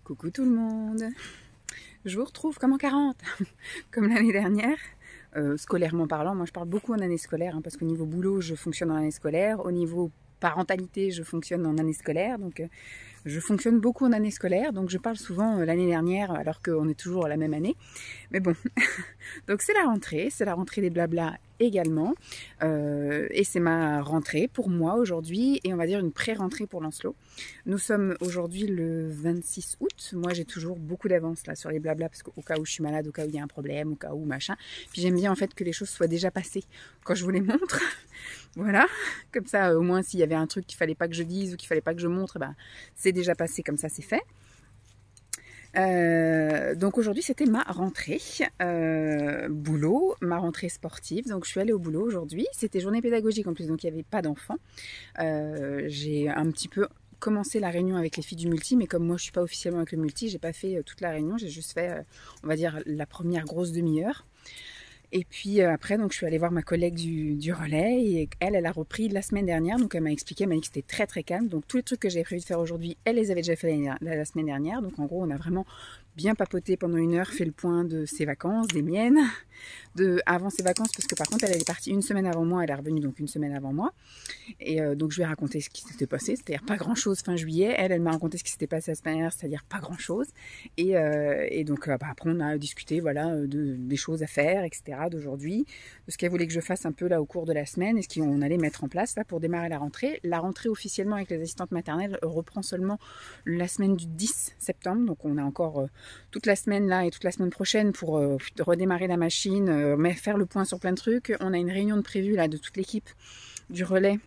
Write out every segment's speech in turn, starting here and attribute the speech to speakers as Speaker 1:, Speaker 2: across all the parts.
Speaker 1: Coucou tout le monde, je vous retrouve comme en 40, comme l'année dernière, scolairement parlant. Moi je parle beaucoup en année scolaire, parce qu'au niveau boulot je fonctionne en année scolaire, au niveau parentalité je fonctionne en année scolaire, donc je fonctionne beaucoup en année scolaire, donc je parle souvent l'année dernière alors qu'on est toujours à la même année. Mais bon, donc c'est la rentrée des blablas également, et c'est ma rentrée pour moi aujourd'hui, et on va dire une pré-rentrée pour Lancelot. Nous sommes aujourd'hui le 26 août, moi j'ai toujours beaucoup d'avance là sur les blablas, parce qu'au cas où je suis malade, au cas où il y a un problème, au cas où machin, puis j'aime bien en fait que les choses soient déjà passées quand je vous les montre. Voilà, comme ça au moins s'il y avait un truc qu'il fallait pas que je dise ou qu'il fallait pas que je montre, ben, c'est déjà passé, comme ça c'est fait. Donc aujourd'hui c'était ma rentrée boulot, ma rentrée sportive, donc je suis allée au boulot aujourd'hui, c'était journée pédagogique en plus, donc il n'y avait pas d'enfants. J'ai un petit peu commencé la réunion avec les filles du multi, mais comme moi je suis pas officiellement avec le multi, j'ai pas fait toute la réunion, j'ai juste fait on va dire la première grosse demi-heure. Et puis après, donc, je suis allée voir ma collègue du relais, et elle a repris la semaine dernière, donc elle m'a expliqué, elle m'a dit que c'était très très calme, donc tous les trucs que j'avais prévu de faire aujourd'hui, elle les avait déjà fait la semaine dernière, donc en gros on a vraiment bien papoté pendant une heure, fait le point de ses vacances, des miennes, avant ses vacances, parce que par contre elle est partie une semaine avant moi, elle est revenue donc une semaine avant moi, et donc je lui ai raconté ce qui s'était passé, c'est-à-dire pas grand-chose fin juillet, elle m'a raconté ce qui s'était passé la semaine dernière, c'est-à-dire pas grand-chose, et donc après on a discuté voilà, des choses à faire, etc., d'aujourd'hui, de ce qu'elle voulait que je fasse un peu là au cours de la semaine, et ce qu'on allait mettre en place là pour démarrer la rentrée. La rentrée officiellement avec les assistantes maternelles reprend seulement la semaine du 10 septembre, donc on a encore toute la semaine là et toute la semaine prochaine pour redémarrer la machine, faire le point sur plein de trucs. On a une réunion de prévue là de toute l'équipe du relais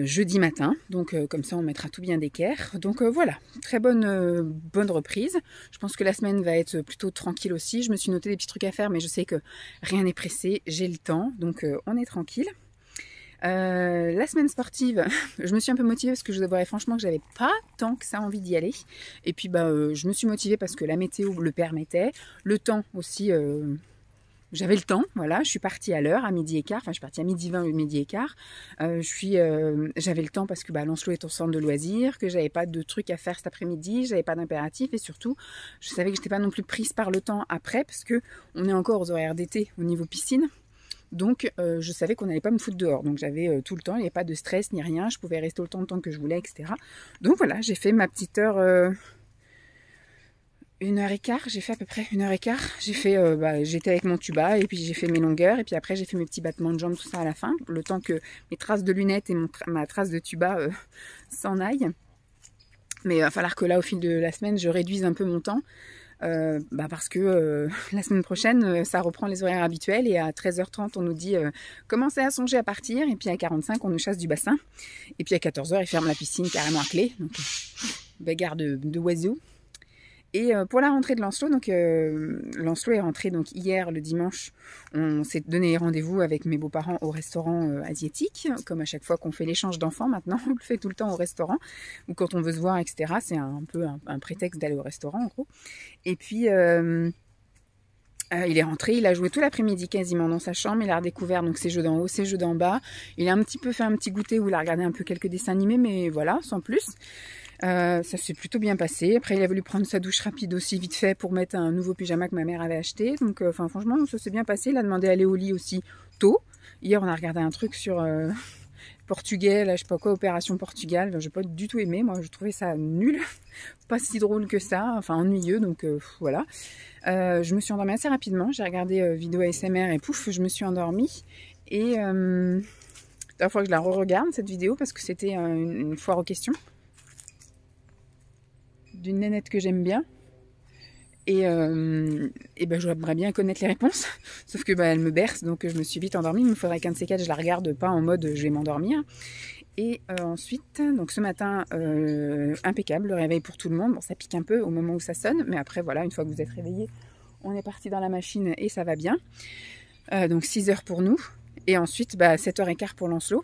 Speaker 1: jeudi matin, donc comme ça on mettra tout bien d'équerre. Donc voilà, très bonne reprise. Je pense que la semaine va être plutôt tranquille aussi. Je me suis noté des petits trucs à faire, mais je sais que rien n'est pressé, j'ai le temps, donc on est tranquille. La semaine sportive, je me suis un peu motivée parce que je devrais franchement que j'avais pas tant que ça envie d'y aller. Et puis je me suis motivée parce que la météo le permettait, le temps aussi. J'avais le temps, voilà, je suis partie à l'heure, à midi et quart, enfin je suis partie à midi 20 ou midi et quart. J'avais le temps parce que Lancelot est au centre de loisirs, que j'avais pas de trucs à faire cet après-midi, j'avais pas d'impératif, et surtout, je savais que j'étais pas non plus prise par le temps après, parce que on est encore aux horaires d'été au niveau piscine. Donc je savais qu'on n'allait pas me foutre dehors, donc j'avais tout le temps, il n'y avait pas de stress ni rien, je pouvais rester autant de temps que je voulais, etc. Donc voilà, j'ai fait ma petite heure... 1h15, j'ai fait à peu près 1h15. J'ai fait, j'étais avec mon tuba, et puis j'ai fait mes longueurs, et puis après j'ai fait mes petits battements de jambes, tout ça à la fin, le temps que mes traces de lunettes et ma trace de tuba s'en aillent. Mais il va falloir que là, au fil de la semaine, je réduise un peu mon temps, parce que la semaine prochaine, ça reprend les horaires habituels, et à 13h30, on nous dit commencez à songer à partir, et puis à 45, on nous chasse du bassin, et puis à 14h, ils ferment la piscine carrément à clé, donc bagarre de oiseaux. Et pour la rentrée de Lancelot, donc Lancelot est rentré donc hier le dimanche. On s'est donné rendez-vous avec mes beaux-parents au restaurant asiatique, comme à chaque fois qu'on fait l'échange d'enfants maintenant, on le fait tout le temps au restaurant, ou quand on veut se voir, etc. C'est un peu un prétexte d'aller au restaurant en gros. Et puis il est rentré, il a joué tout l'après-midi quasiment dans sa chambre, il a redécouvert donc ses jeux d'en haut, ses jeux d'en bas. Il a un petit peu fait un petit goûter où il a regardé un peu quelques dessins animés, mais voilà, sans plus. Ça s'est plutôt bien passé. Après, il a voulu prendre sa douche rapide aussi, vite fait, pour mettre un nouveau pyjama que ma mère avait acheté. Donc, franchement, ça s'est bien passé. Il a demandé à aller au lit aussi tôt. Hier, on a regardé un truc sur portugais, là, je sais pas quoi, Opération Portugal. J'ai pas du tout aimé. Moi, je trouvais ça nul. Pas si drôle que ça. Enfin, ennuyeux. Donc, voilà. Je me suis endormie assez rapidement. J'ai regardé vidéo ASMR et pouf, je me suis endormie. Et il faut que je la re-regarde, cette vidéo, parce que c'était une foire aux questions d'une nénette que j'aime bien, et j'aimerais bien connaître les réponses, sauf que elle me berce, donc je me suis vite endormie. Il me faudrait qu'un de ces quatre je la regarde pas en mode je vais m'endormir. Et ensuite, donc ce matin, impeccable, le réveil pour tout le monde. Bon, ça pique un peu au moment où ça sonne, mais après voilà, une fois que vous êtes réveillés, on est parti dans la machine et ça va bien. Donc 6h pour nous, et ensuite 7h15 pour Lancelot.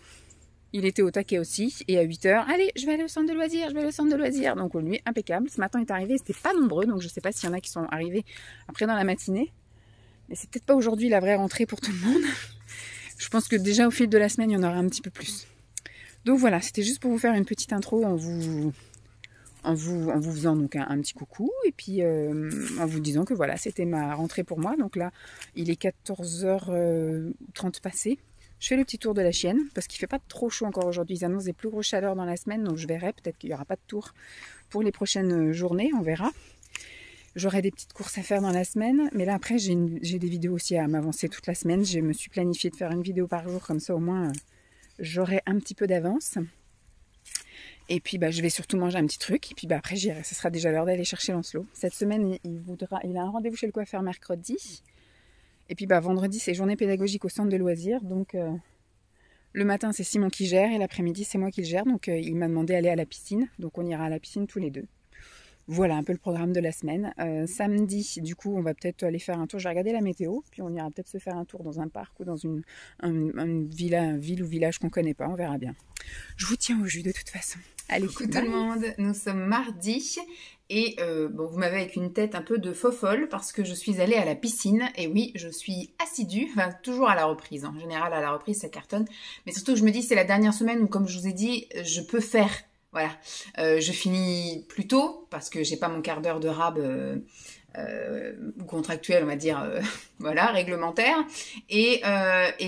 Speaker 1: Il était au taquet aussi, et à 8h, allez, je vais aller au centre de loisirs, donc lui, impeccable. Ce matin, il est arrivé, c'était pas nombreux, donc je sais pas s'il y en a qui sont arrivés après dans la matinée. Mais c'est peut-être pas aujourd'hui la vraie rentrée pour tout le monde. Je pense que déjà au fil de la semaine, il y en aura un petit peu plus. Donc voilà, c'était juste pour vous faire une petite intro en en vous faisant donc un petit coucou et puis en vous disant que voilà, c'était ma rentrée pour moi. Donc là, il est 14h30 passé. Je fais le petit tour de la chienne parce qu'il ne fait pas trop chaud encore aujourd'hui. Ils annoncent des plus grosses chaleurs dans la semaine, donc je verrai. Peut-être qu'il n'y aura pas de tour pour les prochaines journées, on verra. J'aurai des petites courses à faire dans la semaine, mais là après j'ai des vidéos aussi à m'avancer toute la semaine. Je me suis planifiée de faire une vidéo par jour, comme ça au moins j'aurai un petit peu d'avance. Et puis je vais surtout manger un petit truc, et puis après j'irai. Ce sera déjà l'heure d'aller chercher Lancelot. Cette semaine il a un rendez-vous chez le coiffeur mercredi. Et puis vendredi c'est journée pédagogique au centre de loisirs, donc le matin c'est Simon qui gère et l'après-midi c'est moi qui le gère. Donc il m'a demandé d'aller à la piscine, donc on ira à la piscine tous les deux. Voilà un peu le programme de la semaine. Samedi, du coup, on va peut-être aller faire un tour. Je vais regarder la météo, puis on ira peut-être se faire un tour dans un parc ou dans une ville ou village qu'on ne connaît pas. On verra bien. Je vous tiens au jus de toute façon. Allez, coucou tout le monde. Nous sommes mardi et vous m'avez avec une tête un peu de fofolle parce que je suis allée à la piscine. Et oui, je suis assidue, enfin toujours à la reprise. En général, à la reprise, ça cartonne. Mais surtout, je me dis, c'est la dernière semaine où, comme je vous ai dit, je peux faire. Voilà, je finis plus tôt parce que j'ai pas mon quart d'heure de rab contractuel, on va dire, voilà, réglementaire. Et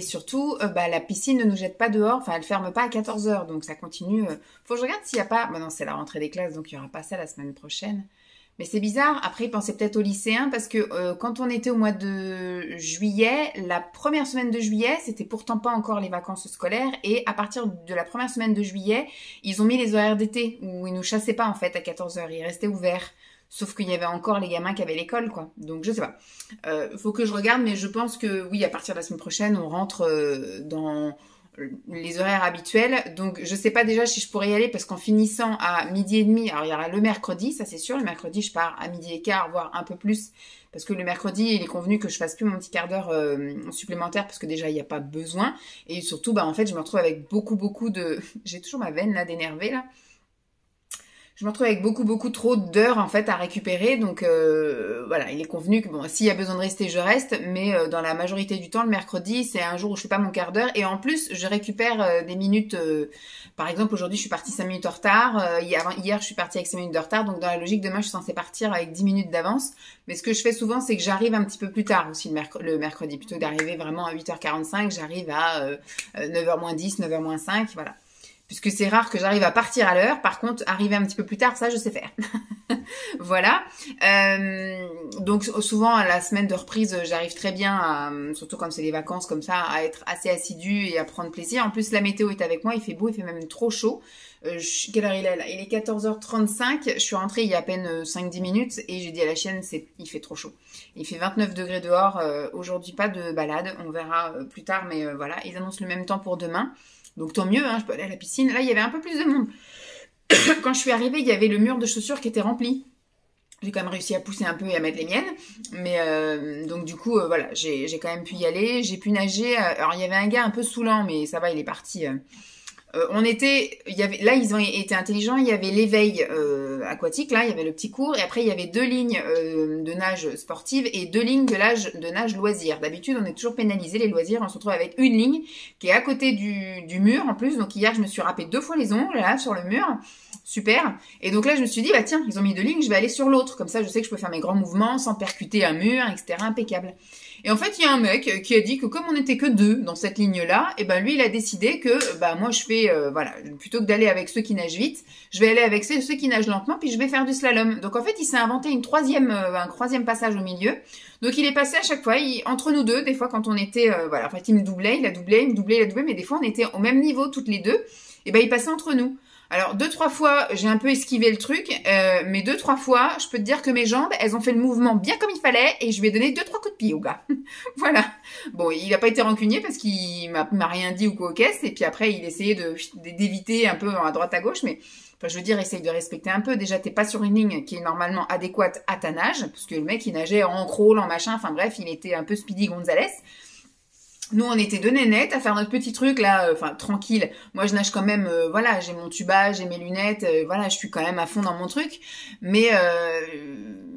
Speaker 1: surtout, la piscine ne nous jette pas dehors, enfin elle ferme pas à 14h, donc ça continue. Faut que je regarde s'il n'y a pas... Bon non, c'est la rentrée des classes, donc il n'y aura pas ça la semaine prochaine. Mais c'est bizarre, après ils pensaient peut-être aux lycéens, parce que quand on était au mois de juillet, la première semaine de juillet, c'était pourtant pas encore les vacances scolaires, et à partir de la première semaine de juillet, ils ont mis les horaires d'été, où ils nous chassaient pas en fait à 14h, ils restaient ouverts. Sauf qu'il y avait encore les gamins qui avaient l'école, quoi. Donc je sais pas. Faut que je regarde, mais je pense que oui, à partir de la semaine prochaine, on rentre dans les horaires habituels. Donc je sais pas déjà si je pourrais y aller parce qu'en finissant à 12h30, alors il y aura le mercredi, ça c'est sûr, le mercredi je pars à 12h15, voire un peu plus, parce que le mercredi il est convenu que je fasse plus mon petit quart d'heure supplémentaire parce que déjà il n'y a pas besoin, et surtout en fait je me retrouve avec beaucoup de... J'ai toujours ma veine là d'énervé là. Je me retrouve avec beaucoup trop d'heures en fait à récupérer, donc voilà, il est convenu que bon, s'il y a besoin de rester, je reste, mais dans la majorité du temps, le mercredi, c'est un jour où je fais pas mon quart d'heure, et en plus, je récupère des minutes, par exemple, aujourd'hui, je suis partie 5 minutes en retard, hier, je suis partie avec 5 minutes de retard, donc dans la logique, demain, je suis censée partir avec 10 minutes d'avance, mais ce que je fais souvent, c'est que j'arrive un petit peu plus tard aussi le mercredi, plutôt que d'arriver vraiment à 8h45, j'arrive à 9h-10, 9h-5, voilà. Puisque c'est rare que j'arrive à partir à l'heure. Par contre, arriver un petit peu plus tard, ça, je sais faire. Voilà. Donc, souvent, à la semaine de reprise, j'arrive très bien, surtout quand c'est les vacances comme ça, à être assez assidue et à prendre plaisir. En plus, la météo est avec moi. Il fait beau, il fait même trop chaud. Quelle heure il est là? Il est 14h35. Je suis rentrée il y a à peine 5-10 minutes et j'ai dit à la chienne, il fait trop chaud. Il fait 29 degrés dehors. Aujourd'hui, pas de balade. On verra plus tard, mais voilà. Ils annoncent le même temps pour demain. Donc tant mieux, je peux aller à la piscine. Là, il y avait un peu plus de monde. Quand je suis arrivée, il y avait le mur de chaussures qui était rempli. J'ai quand même réussi à pousser un peu et à mettre les miennes. Mais donc du coup, voilà, j'ai quand même pu y aller. J'ai pu nager. Alors il y avait un gars un peu saoulant, mais ça va, il est parti. Là ils ont été intelligents, il y avait l'éveil aquatique, là il y avait le petit cours, et après il y avait 2 lignes de nage sportive et 2 lignes de nage loisir. D'habitude on est toujours pénalisé les loisirs, on se retrouve avec une ligne qui est à côté du mur en plus, donc hier je me suis râpé 2 fois les ongles là sur le mur, super, et donc là je me suis dit tiens, ils ont mis 2 lignes, je vais aller sur l'autre, comme ça je sais que je peux faire mes grands mouvements sans percuter un mur, etc., impeccable. Et en fait, il y a un mec qui a dit que comme on n'était que 2 dans cette ligne-là, et lui, il a décidé que moi, je fais, voilà, plutôt que d'aller avec ceux qui nagent vite, je vais aller avec ceux qui nagent lentement, puis je vais faire du slalom. Donc en fait, il s'est inventé un troisième passage au milieu. Donc il est passé à chaque fois, entre nous deux, des fois quand on était, voilà, en fait, il me doublait, il a doublé, il me doublait, il a doublé, mais des fois, on était au même niveau toutes les deux, et il passait entre nous. Alors 2-3 fois, j'ai un peu esquivé le truc, mais 2-3 fois, je peux te dire que mes jambes, elles ont fait le mouvement bien comme il fallait, et je lui ai donné 2-3 coups de pied au gars. Voilà. Bon, il n'a pas été rancunier parce qu'il m'a rien dit ou quoi aux caisses, et puis après, il essayait d'éviter un peu à droite à gauche, mais enfin, je veux dire, essaye de respecter un peu. Déjà, t'es pas sur une ligne qui est normalement adéquate à ta nage, parce que le mec, il nageait en crawl, en machin, enfin bref, il était un peu Speedy Gonzalez. Nous, on était deux nénettes à faire notre petit truc là, enfin tranquille. Moi, je nage quand même, voilà, j'ai mon tuba, j'ai mes lunettes, voilà, je suis quand même à fond dans mon truc. Mais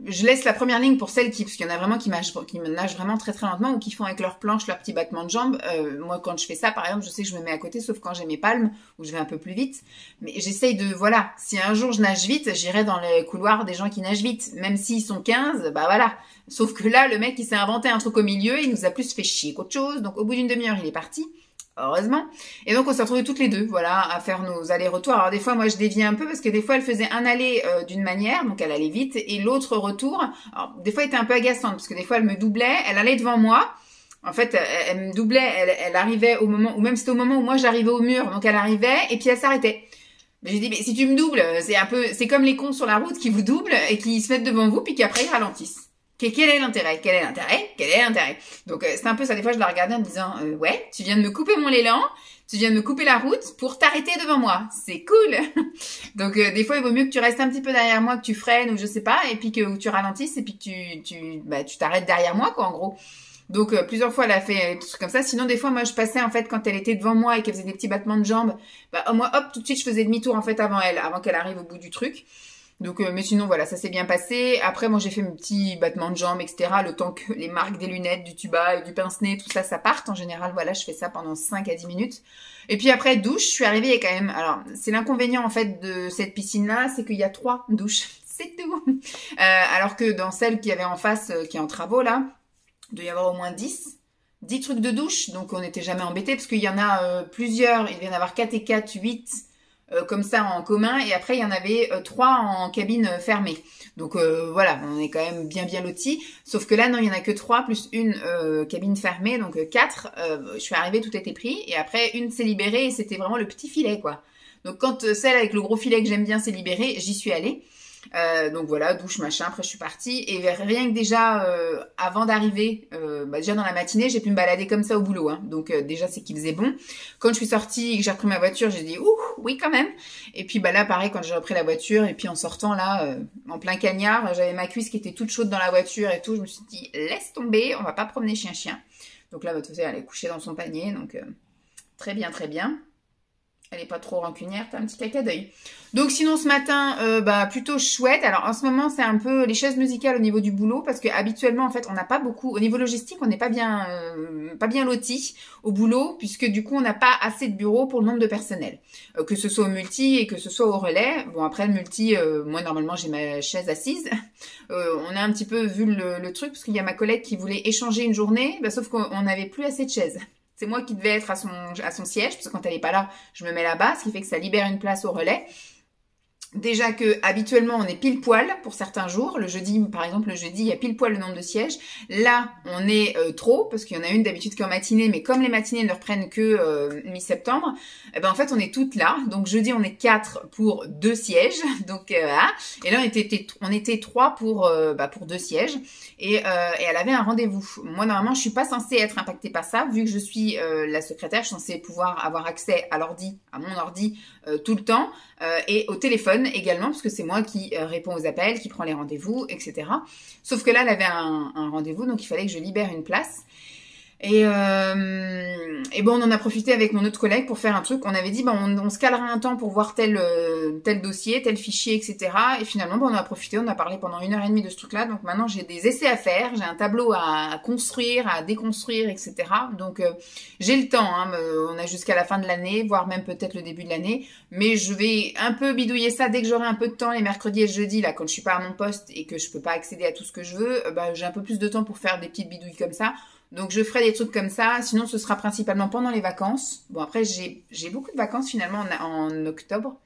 Speaker 1: je laisse la première ligne pour celles qui, parce qu'il y en a vraiment qui nagent vraiment très très lentement ou qui font avec leurs planches, leurs petits battements de jambes. Moi, quand je fais ça, par exemple, je sais que je me mets à côté, sauf quand j'ai mes palmes où je vais un peu plus vite. Mais j'essaye de, voilà, si un jour je nage vite, j'irai dans les couloirs des gens qui nagent vite, même s'ils sont 15, bah voilà. Sauf que là, le mec, il s'est inventé un truc au milieu, il nous a plus fait chier qu'autre chose. Donc, au bout d'une demi-heure, il est parti. Heureusement. Et donc, on s'est retrouvés toutes les deux, voilà, à faire nos allers-retours. Alors, des fois, moi, je déviais un peu parce que des fois, elle faisait un aller d'une manière, donc elle allait vite, et l'autre retour, alors, des fois, elle était un peu agaçante parce que des fois, elle me doublait, elle allait devant moi. En fait, elle me doublait, elle arrivait au moment, ou même c'était au moment où moi, j'arrivais au mur, donc elle arrivait, et puis elle s'arrêtait. Mais j'ai dit, mais si tu me doubles, c'est comme les cons sur la route qui vous doublent et qui se mettent devant vous, puis qu'après, ils ralentissent. Quel est l'intérêt? Quel est l'intérêt? Quel est l'intérêt? Donc c'est un peu ça. Des fois, je la regardais en me disant, ouais, tu viens de me couper mon élan, tu viens de me couper la route pour t'arrêter devant moi. C'est cool. Donc des fois, il vaut mieux que tu restes un petit peu derrière moi, que tu freines ou je sais pas, et puis que tu ralentisses et puis que tu t'arrêtes derrière moi, quoi, en gros. Donc plusieurs fois, elle a fait des trucs comme ça. Sinon, des fois, moi, je passais en fait quand elle était devant moi et qu'elle faisait des petits battements de jambes. Bah moi, hop, tout de suite, je faisais demi-tour en fait avant elle, avant qu'elle arrive au bout du truc. Donc, mais sinon, voilà, ça s'est bien passé. Après, moi, j'ai fait mes petits battements de jambes, etc. Le temps que les marques des lunettes, du tuba et du pince-nez, tout ça, ça parte. En général, voilà, je fais ça pendant 5 à 10 minutes. Et puis après, douche, je suis arrivée, il y a quand même... Alors, c'est l'inconvénient, en fait, de cette piscine-là, c'est qu'il y a 3 douches. C'est tout. Alors que dans celle qui avait en face, qui est en travaux, là, il doit y avoir au moins 10 trucs de douche. Donc, on n'était jamais embêtés parce qu'il y en a plusieurs. Il devait y en avoir 4 et 4, 8... comme ça en commun, et après il y en avait 3 en cabine fermée. Donc voilà, on est quand même bien lotis. Sauf que là non, il y en a que 3 plus une cabine fermée, donc 4. Je suis arrivée, tout était pris, et après une s'est libérée et c'était vraiment le petit filet quoi. Donc quand celle avec le gros filet que j'aime bien s'est libérée, j'y suis allée. Donc voilà, douche, machin, après je suis partie. Et rien que déjà, avant d'arriver, déjà dans la matinée, j'ai pu me balader comme ça au boulot. Hein. Donc déjà, c'est qu'il faisait bon. Quand je suis sortie et que j'ai repris ma voiture, j'ai dit, ouh, oui quand même. Et puis là, pareil, quand j'ai repris la voiture, et puis en sortant là, en plein cagnard, j'avais ma cuisse qui était toute chaude dans la voiture et tout. Je me suis dit, laisse tomber, on va pas promener chien-chien. Donc là, votre façon, elle est couchée dans son panier. Donc très bien, très bien. Elle est pas trop rancunière, t'as un petit caca d'œil. Donc sinon ce matin, plutôt chouette. Alors en ce moment c'est un peu les chaises musicales au niveau du boulot parce que habituellement en fait on n'a pas beaucoup, au niveau logistique on n'est pas bien lotis au boulot puisque du coup on n'a pas assez de bureaux pour le nombre de personnel. Que ce soit au multi et que ce soit au relais. Bon après le multi, moi normalement j'ai ma chaise assise. On a un petit peu vu le truc parce qu'il y a ma collègue qui voulait échanger une journée, sauf qu'on n'avait plus assez de chaises. C'est moi qui devais être à son siège, parce que quand elle n'est pas là, je me mets là-bas, ce qui fait que ça libère une place au relais. Déjà que habituellement on est pile poil pour certains jours. Le jeudi, par exemple, le jeudi, il y a pile poil le nombre de sièges. Là, on est trop, parce qu'il y en a une d'habitude qui est en matinée, mais comme les matinées ne reprennent que mi-septembre, en fait on est toutes là. Donc jeudi on est 4 pour 2 sièges. Donc voilà. Et là on était 3 pour 2 sièges. Et elle avait un rendez-vous. Moi normalement je suis pas censée être impactée par ça, vu que je suis la secrétaire, je suis censée pouvoir avoir accès à l'ordi, à mon ordi tout le temps, et au téléphone également, parce que c'est moi qui réponds aux appels, qui prend les rendez-vous, etc. Sauf que là, elle avait un rendez-vous, donc il fallait que je libère une place. Et bon, on en a profité avec mon autre collègue pour faire un truc. On avait dit, on se calera un temps pour voir tel dossier, tel fichier, etc. Et finalement, on en a profité, on a parlé pendant 1h30 de ce truc-là. Donc maintenant, j'ai des essais à faire, j'ai un tableau à construire, à déconstruire, etc. Donc j'ai le temps, hein, on a jusqu'à la fin de l'année, voire même peut-être le début de l'année. Mais je vais un peu bidouiller ça dès que j'aurai un peu de temps, les mercredis et le jeudi, là, quand je suis pas à mon poste et que je peux pas accéder à tout ce que je veux, j'ai un peu plus de temps pour faire des petites bidouilles comme ça. Donc je ferai des trucs comme ça, sinon ce sera principalement pendant les vacances. Bon après j'ai beaucoup de vacances finalement en octobre,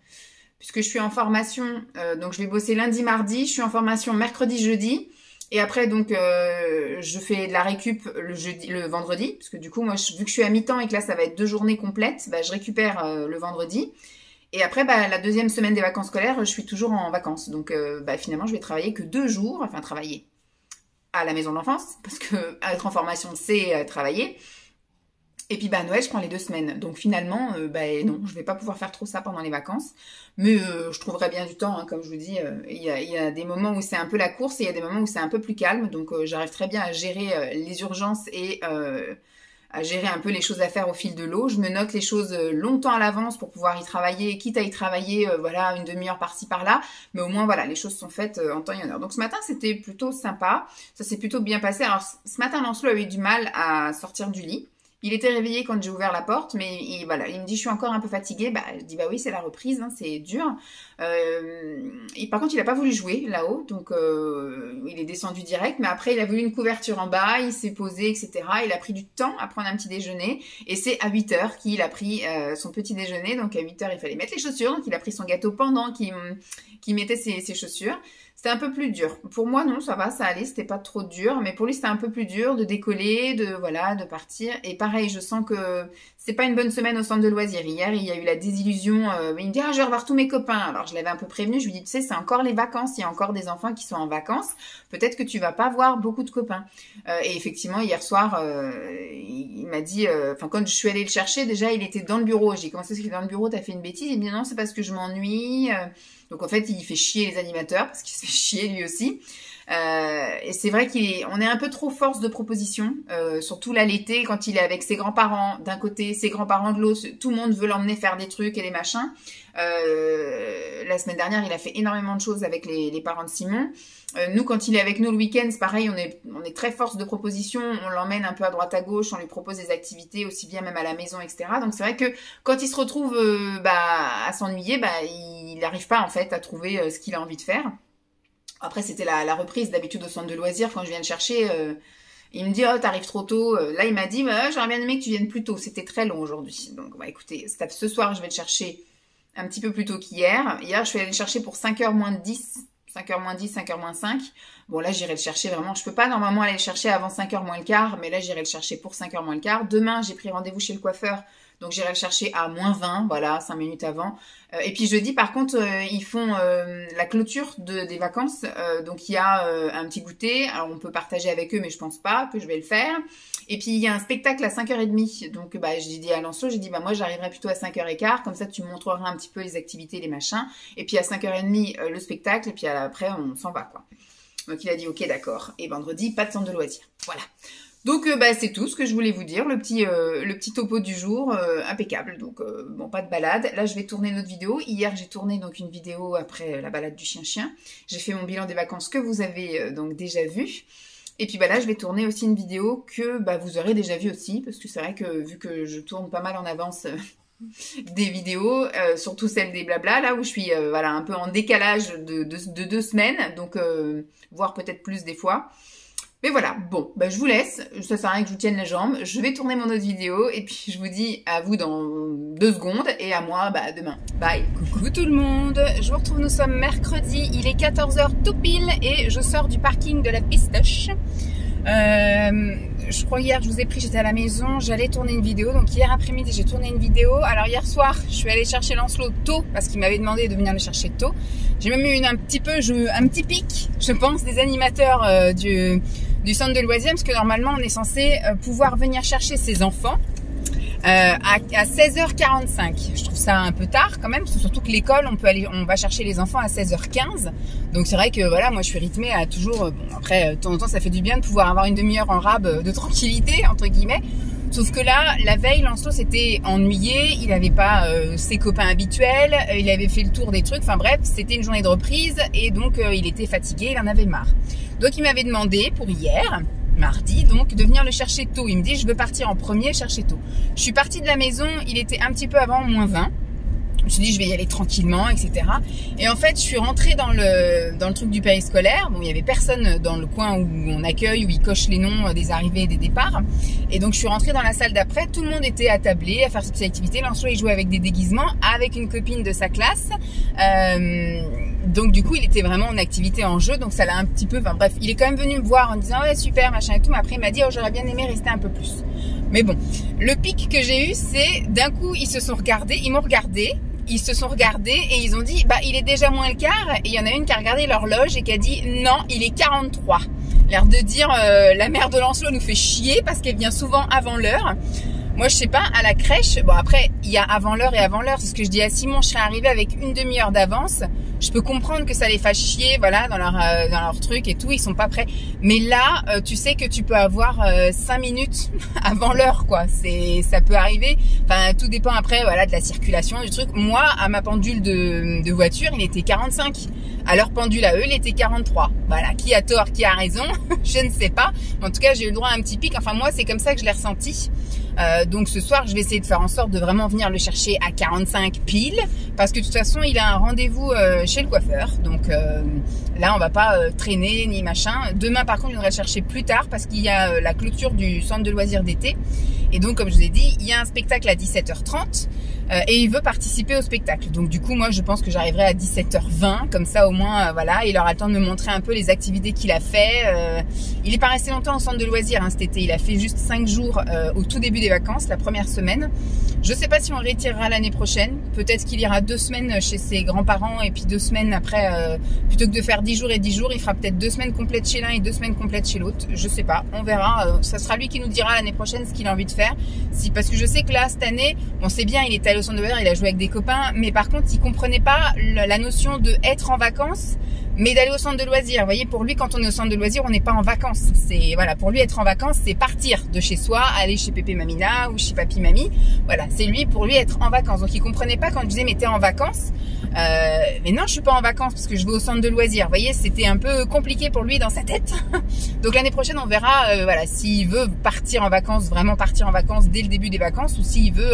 Speaker 1: puisque je suis en formation, donc je vais bosser lundi, mardi, je suis en formation mercredi, jeudi, et après donc je fais de la récup le vendredi, parce que du coup moi vu que je suis à mi-temps et que là ça va être 2 journées complètes, je récupère le vendredi. Et après, la deuxième semaine des vacances scolaires, je suis toujours en vacances. Donc finalement je vais travailler que 2 jours, enfin travailler à la maison de l'enfance, parce que être en formation, c'est travailler. Et puis Noël, je prends les 2 semaines. Donc finalement, non, je vais pas pouvoir faire trop ça pendant les vacances. Mais je trouverai bien du temps, hein, comme je vous dis. Il y a des moments où c'est un peu la course et il y a des moments où c'est un peu plus calme. Donc j'arrive très bien à gérer les urgences et gérer un peu les choses à faire au fil de l'eau. Je me note les choses longtemps à l'avance pour pouvoir y travailler, quitte à y travailler, voilà, une demi-heure par-ci par-là. Mais au moins, voilà, les choses sont faites en temps et en heure. Donc ce matin, c'était plutôt sympa. Ça s'est plutôt bien passé. Alors ce matin, Lancelot avait eu du mal à sortir du lit. Il était réveillé quand j'ai ouvert la porte, mais voilà, il me dit je suis encore un peu fatiguée. Bah, je dis bah oui, c'est la reprise, hein, c'est dur. Et par contre, il n'a pas voulu jouer là-haut, donc il est descendu direct. Mais après, il a voulu une couverture en bas, il s'est posé, etc. Il a pris du temps à prendre un petit déjeuner. Et c'est à 8 h qu'il a pris son petit déjeuner. Donc à 8 h, il fallait mettre les chaussures. Donc il a pris son gâteau pendant qu'il mettait ses chaussures. C'était un peu plus dur. Pour moi, non, ça va, ça allait, c'était pas trop dur. Mais pour lui, c'était un peu plus dur de décoller, de partir. Et pareil, je sens que c'est pas une bonne semaine au centre de loisirs. Hier, il y a eu la désillusion. Il me dit, je vais revoir tous mes copains. Alors, je l'avais un peu prévenu. Je lui dis, tu sais, c'est encore les vacances. Il y a encore des enfants qui sont en vacances. Peut-être que tu vas pas voir beaucoup de copains. Et effectivement, hier soir, il m'a dit, quand je suis allée le chercher, déjà, il était dans le bureau. J'ai commencé à dire, dans le bureau, t'as fait une bêtise. Il me dit, non, c'est parce que je m'ennuie. Donc en fait, il fait chier les animateurs parce qu'il se fait chier lui aussi. Et c'est vrai qu'on est un peu trop force de proposition, surtout là l'été quand il est avec ses grands-parents d'un côté, ses grands-parents de l'autre, tout le monde veut l'emmener faire des trucs et des machins. La semaine dernière, il a fait énormément de choses avec les parents de Simon. Nous, quand il est avec nous le week-end, c'est pareil, on est très force de proposition, on l'emmène un peu à droite à gauche, on lui propose des activités, aussi bien même à la maison, etc. Donc c'est vrai que quand il se retrouve à s'ennuyer, il n'arrive pas en fait à trouver ce qu'il a envie de faire. Après, c'était la reprise d'habitude au centre de loisirs, quand je viens le chercher, il me dit « Oh, t'arrives trop tôt ». Là, il m'a dit « J'aurais bien aimé que tu viennes plus tôt, c'était très long aujourd'hui ». Donc écoutez, ce soir, je vais le chercher un petit peu plus tôt qu'hier. Hier, je suis allée le chercher pour 5h moins 10. 5h moins 10, 5h moins 5. Bon, là, j'irai le chercher vraiment. Je peux pas normalement aller le chercher avant 5h moins le quart, mais là, j'irai le chercher pour 5h moins le quart. Demain, j'ai pris rendez-vous chez le coiffeur, donc j'irai le chercher à moins 20, voilà, 5 minutes avant. Et puis jeudi, par contre, ils font la clôture des vacances, donc il y a un petit goûter. Alors, on peut partager avec eux, mais je pense pas que je vais le faire. Et puis, il y a un spectacle à 5h30. Donc, j'ai dit à Lancelot, moi, j'arriverai plutôt à 5h15. Comme ça, tu me montreras un petit peu les activités, les machins. Et puis, à 5h30, le spectacle. Et puis, après, on s'en va, quoi. Donc, il a dit, ok, d'accord. Et vendredi, pas de centre de loisirs. Voilà. Donc, c'est tout ce que je voulais vous dire. Le petit topo du jour, impeccable. Donc, bon, pas de balade. Là, je vais tourner une autre vidéo. Hier, j'ai tourné donc une vidéo après la balade du chien-chien. J'ai fait mon bilan des vacances que vous avez donc déjà vu. Et puis là, je vais tourner aussi une vidéo que vous aurez déjà vue aussi, parce que c'est vrai que vu que je tourne pas mal en avance des vidéos, surtout celles des blabla, là où je suis un peu en décalage de 2 semaines, donc voire peut-être plus des fois. Mais voilà, bon, je vous laisse, ça sert à rien que je vous tienne les jambes, je vais tourner mon autre vidéo, et puis je vous dis à vous dans 2 secondes, et à moi, demain. Bye. Coucou tout le monde, je vous retrouve, nous sommes mercredi, il est 14 h tout pile, et je sors du parking de la Pistache. Je crois hier je vous ai pris, j'étais à la maison, j'allais tourner une vidéo, donc hier après-midi j'ai tourné une vidéo. Alors hier soir je suis allée chercher Lancelot tôt parce qu'il m'avait demandé de venir le chercher tôt. J'ai même eu un petit pic, je pense, des animateurs du centre de loisirs, parce que normalement on est censé pouvoir venir chercher ses enfants à 16h45. Je trouve ça un peu tard quand même, surtout que l'école, on va chercher les enfants à 16h15. Donc c'est vrai que voilà, moi je suis rythmée à toujours, bon après de temps en temps ça fait du bien de pouvoir avoir une demi-heure en rab de tranquillité entre guillemets. Sauf que là, la veille, Lancelot s'était ennuyé, il n'avait pas ses copains habituels, il avait fait le tour des trucs, enfin bref, c'était une journée de reprise et donc il était fatigué, il en avait marre. Donc il m'avait demandé pour hier, mardi, donc de venir le chercher tôt. Il me dit je veux partir en premier chercher tôt. Je suis partie de la maison, il était un petit peu avant moins 20. Je me suis dit je vais y aller tranquillement, etc. Et en fait je suis rentrée dans le truc du périscolaire. Bon, il y avait personne dans le coin où on accueille, où ils cochent les noms des arrivées et des départs. Et donc je suis rentrée dans la salle d'après. Tout le monde était attablé à faire ses petites activités. Lancelot il jouait avec des déguisements avec une copine de sa classe. Donc du coup il était vraiment en activité, en jeu. Donc ça l'a un petit peu, enfin bref, il est quand même venu me voir en disant ouais super machin et tout. Mais après il m'a dit oh j'aurais bien aimé rester un peu plus. Mais bon, le pic que j'ai eu, c'est d'un coup ils se sont regardés, ils m'ont regardé. Ils se sont regardés et ils ont dit il est déjà moins le quart. Et il y en a une qui a regardé l'horloge et qui a dit non, il est 43. L'air de dire la mère de Lancelot nous fait chier parce qu'elle vient souvent avant l'heure. Moi je sais pas, à la crèche, bon après il y a avant l'heure et avant l'heure, c'est ce que je dis à Simon, je serais arrivée avec une demi-heure d'avance. je peux comprendre que ça les fasse chier, voilà, dans leur truc et tout, ils sont pas prêts. Mais là, tu sais que tu peux avoir 5 minutes avant l'heure, quoi. Ça peut arriver. Enfin, tout dépend après, voilà, de la circulation, du truc. Moi, à ma pendule de voiture, il était 45. À leur pendule à eux, il était 43. Voilà, qui a tort, qui a raison, je ne sais pas. En tout cas, j'ai eu le droit à un petit pic. Enfin, moi, c'est comme ça que je l'ai ressenti. Donc ce soir, je vais essayer de faire en sorte de vraiment venir le chercher à 45 pile, parce que de toute façon, il a un rendez-vous chez le coiffeur. Donc là, on va pas traîner ni machin. Demain, par contre, je viendrai le chercher plus tard parce qu'il y a la clôture du centre de loisirs d'été. Et donc, comme je vous ai dit, il y a un spectacle à 17h30 et il veut participer au spectacle. Donc du coup, moi, je pense que j'arriverai à 17h20. Comme ça, au moins, voilà, il aura le temps de me montrer un peu les activités qu'il a fait. Il est pas resté longtemps au centre de loisirs cet été. Il a fait juste 5 jours au tout début des vacances, la première semaine. Je sais pas si on retirera l'année prochaine. Peut-être qu'il ira 2 semaines chez ses grands-parents et puis 2 semaines après, plutôt que de faire 10 jours et 10 jours, il fera peut-être 2 semaines complètes chez l'un et 2 semaines complètes chez l'autre. Je sais pas, on verra. Ça sera lui qui nous dira l'année prochaine ce qu'il a envie de faire. Parce que je sais que là, cette année, on sait bien, il était allé au centre de loisirs, il a joué avec des copains, mais par contre, il comprenait pas la notion de être en vacances, mais d'aller au centre de loisirs. Vous voyez, pour lui, quand on est au centre de loisirs, on n'est pas en vacances. Voilà, pour lui, être en vacances, c'est partir de chez soi, aller chez Pépé Mamina ou chez Papy Mamie. Voilà, c'est pour lui être en vacances. Donc, il comprenait pas quand je disais, mais t'es en vacances. Mais non, je suis pas en vacances parce que je vais au centre de loisirs. Vous voyez, c'était un peu compliqué pour lui dans sa tête. Donc, l'année prochaine, on verra, voilà, s'il veut partir en vacances, vraiment partir en vacances dès le début des vacances, ou s'il veut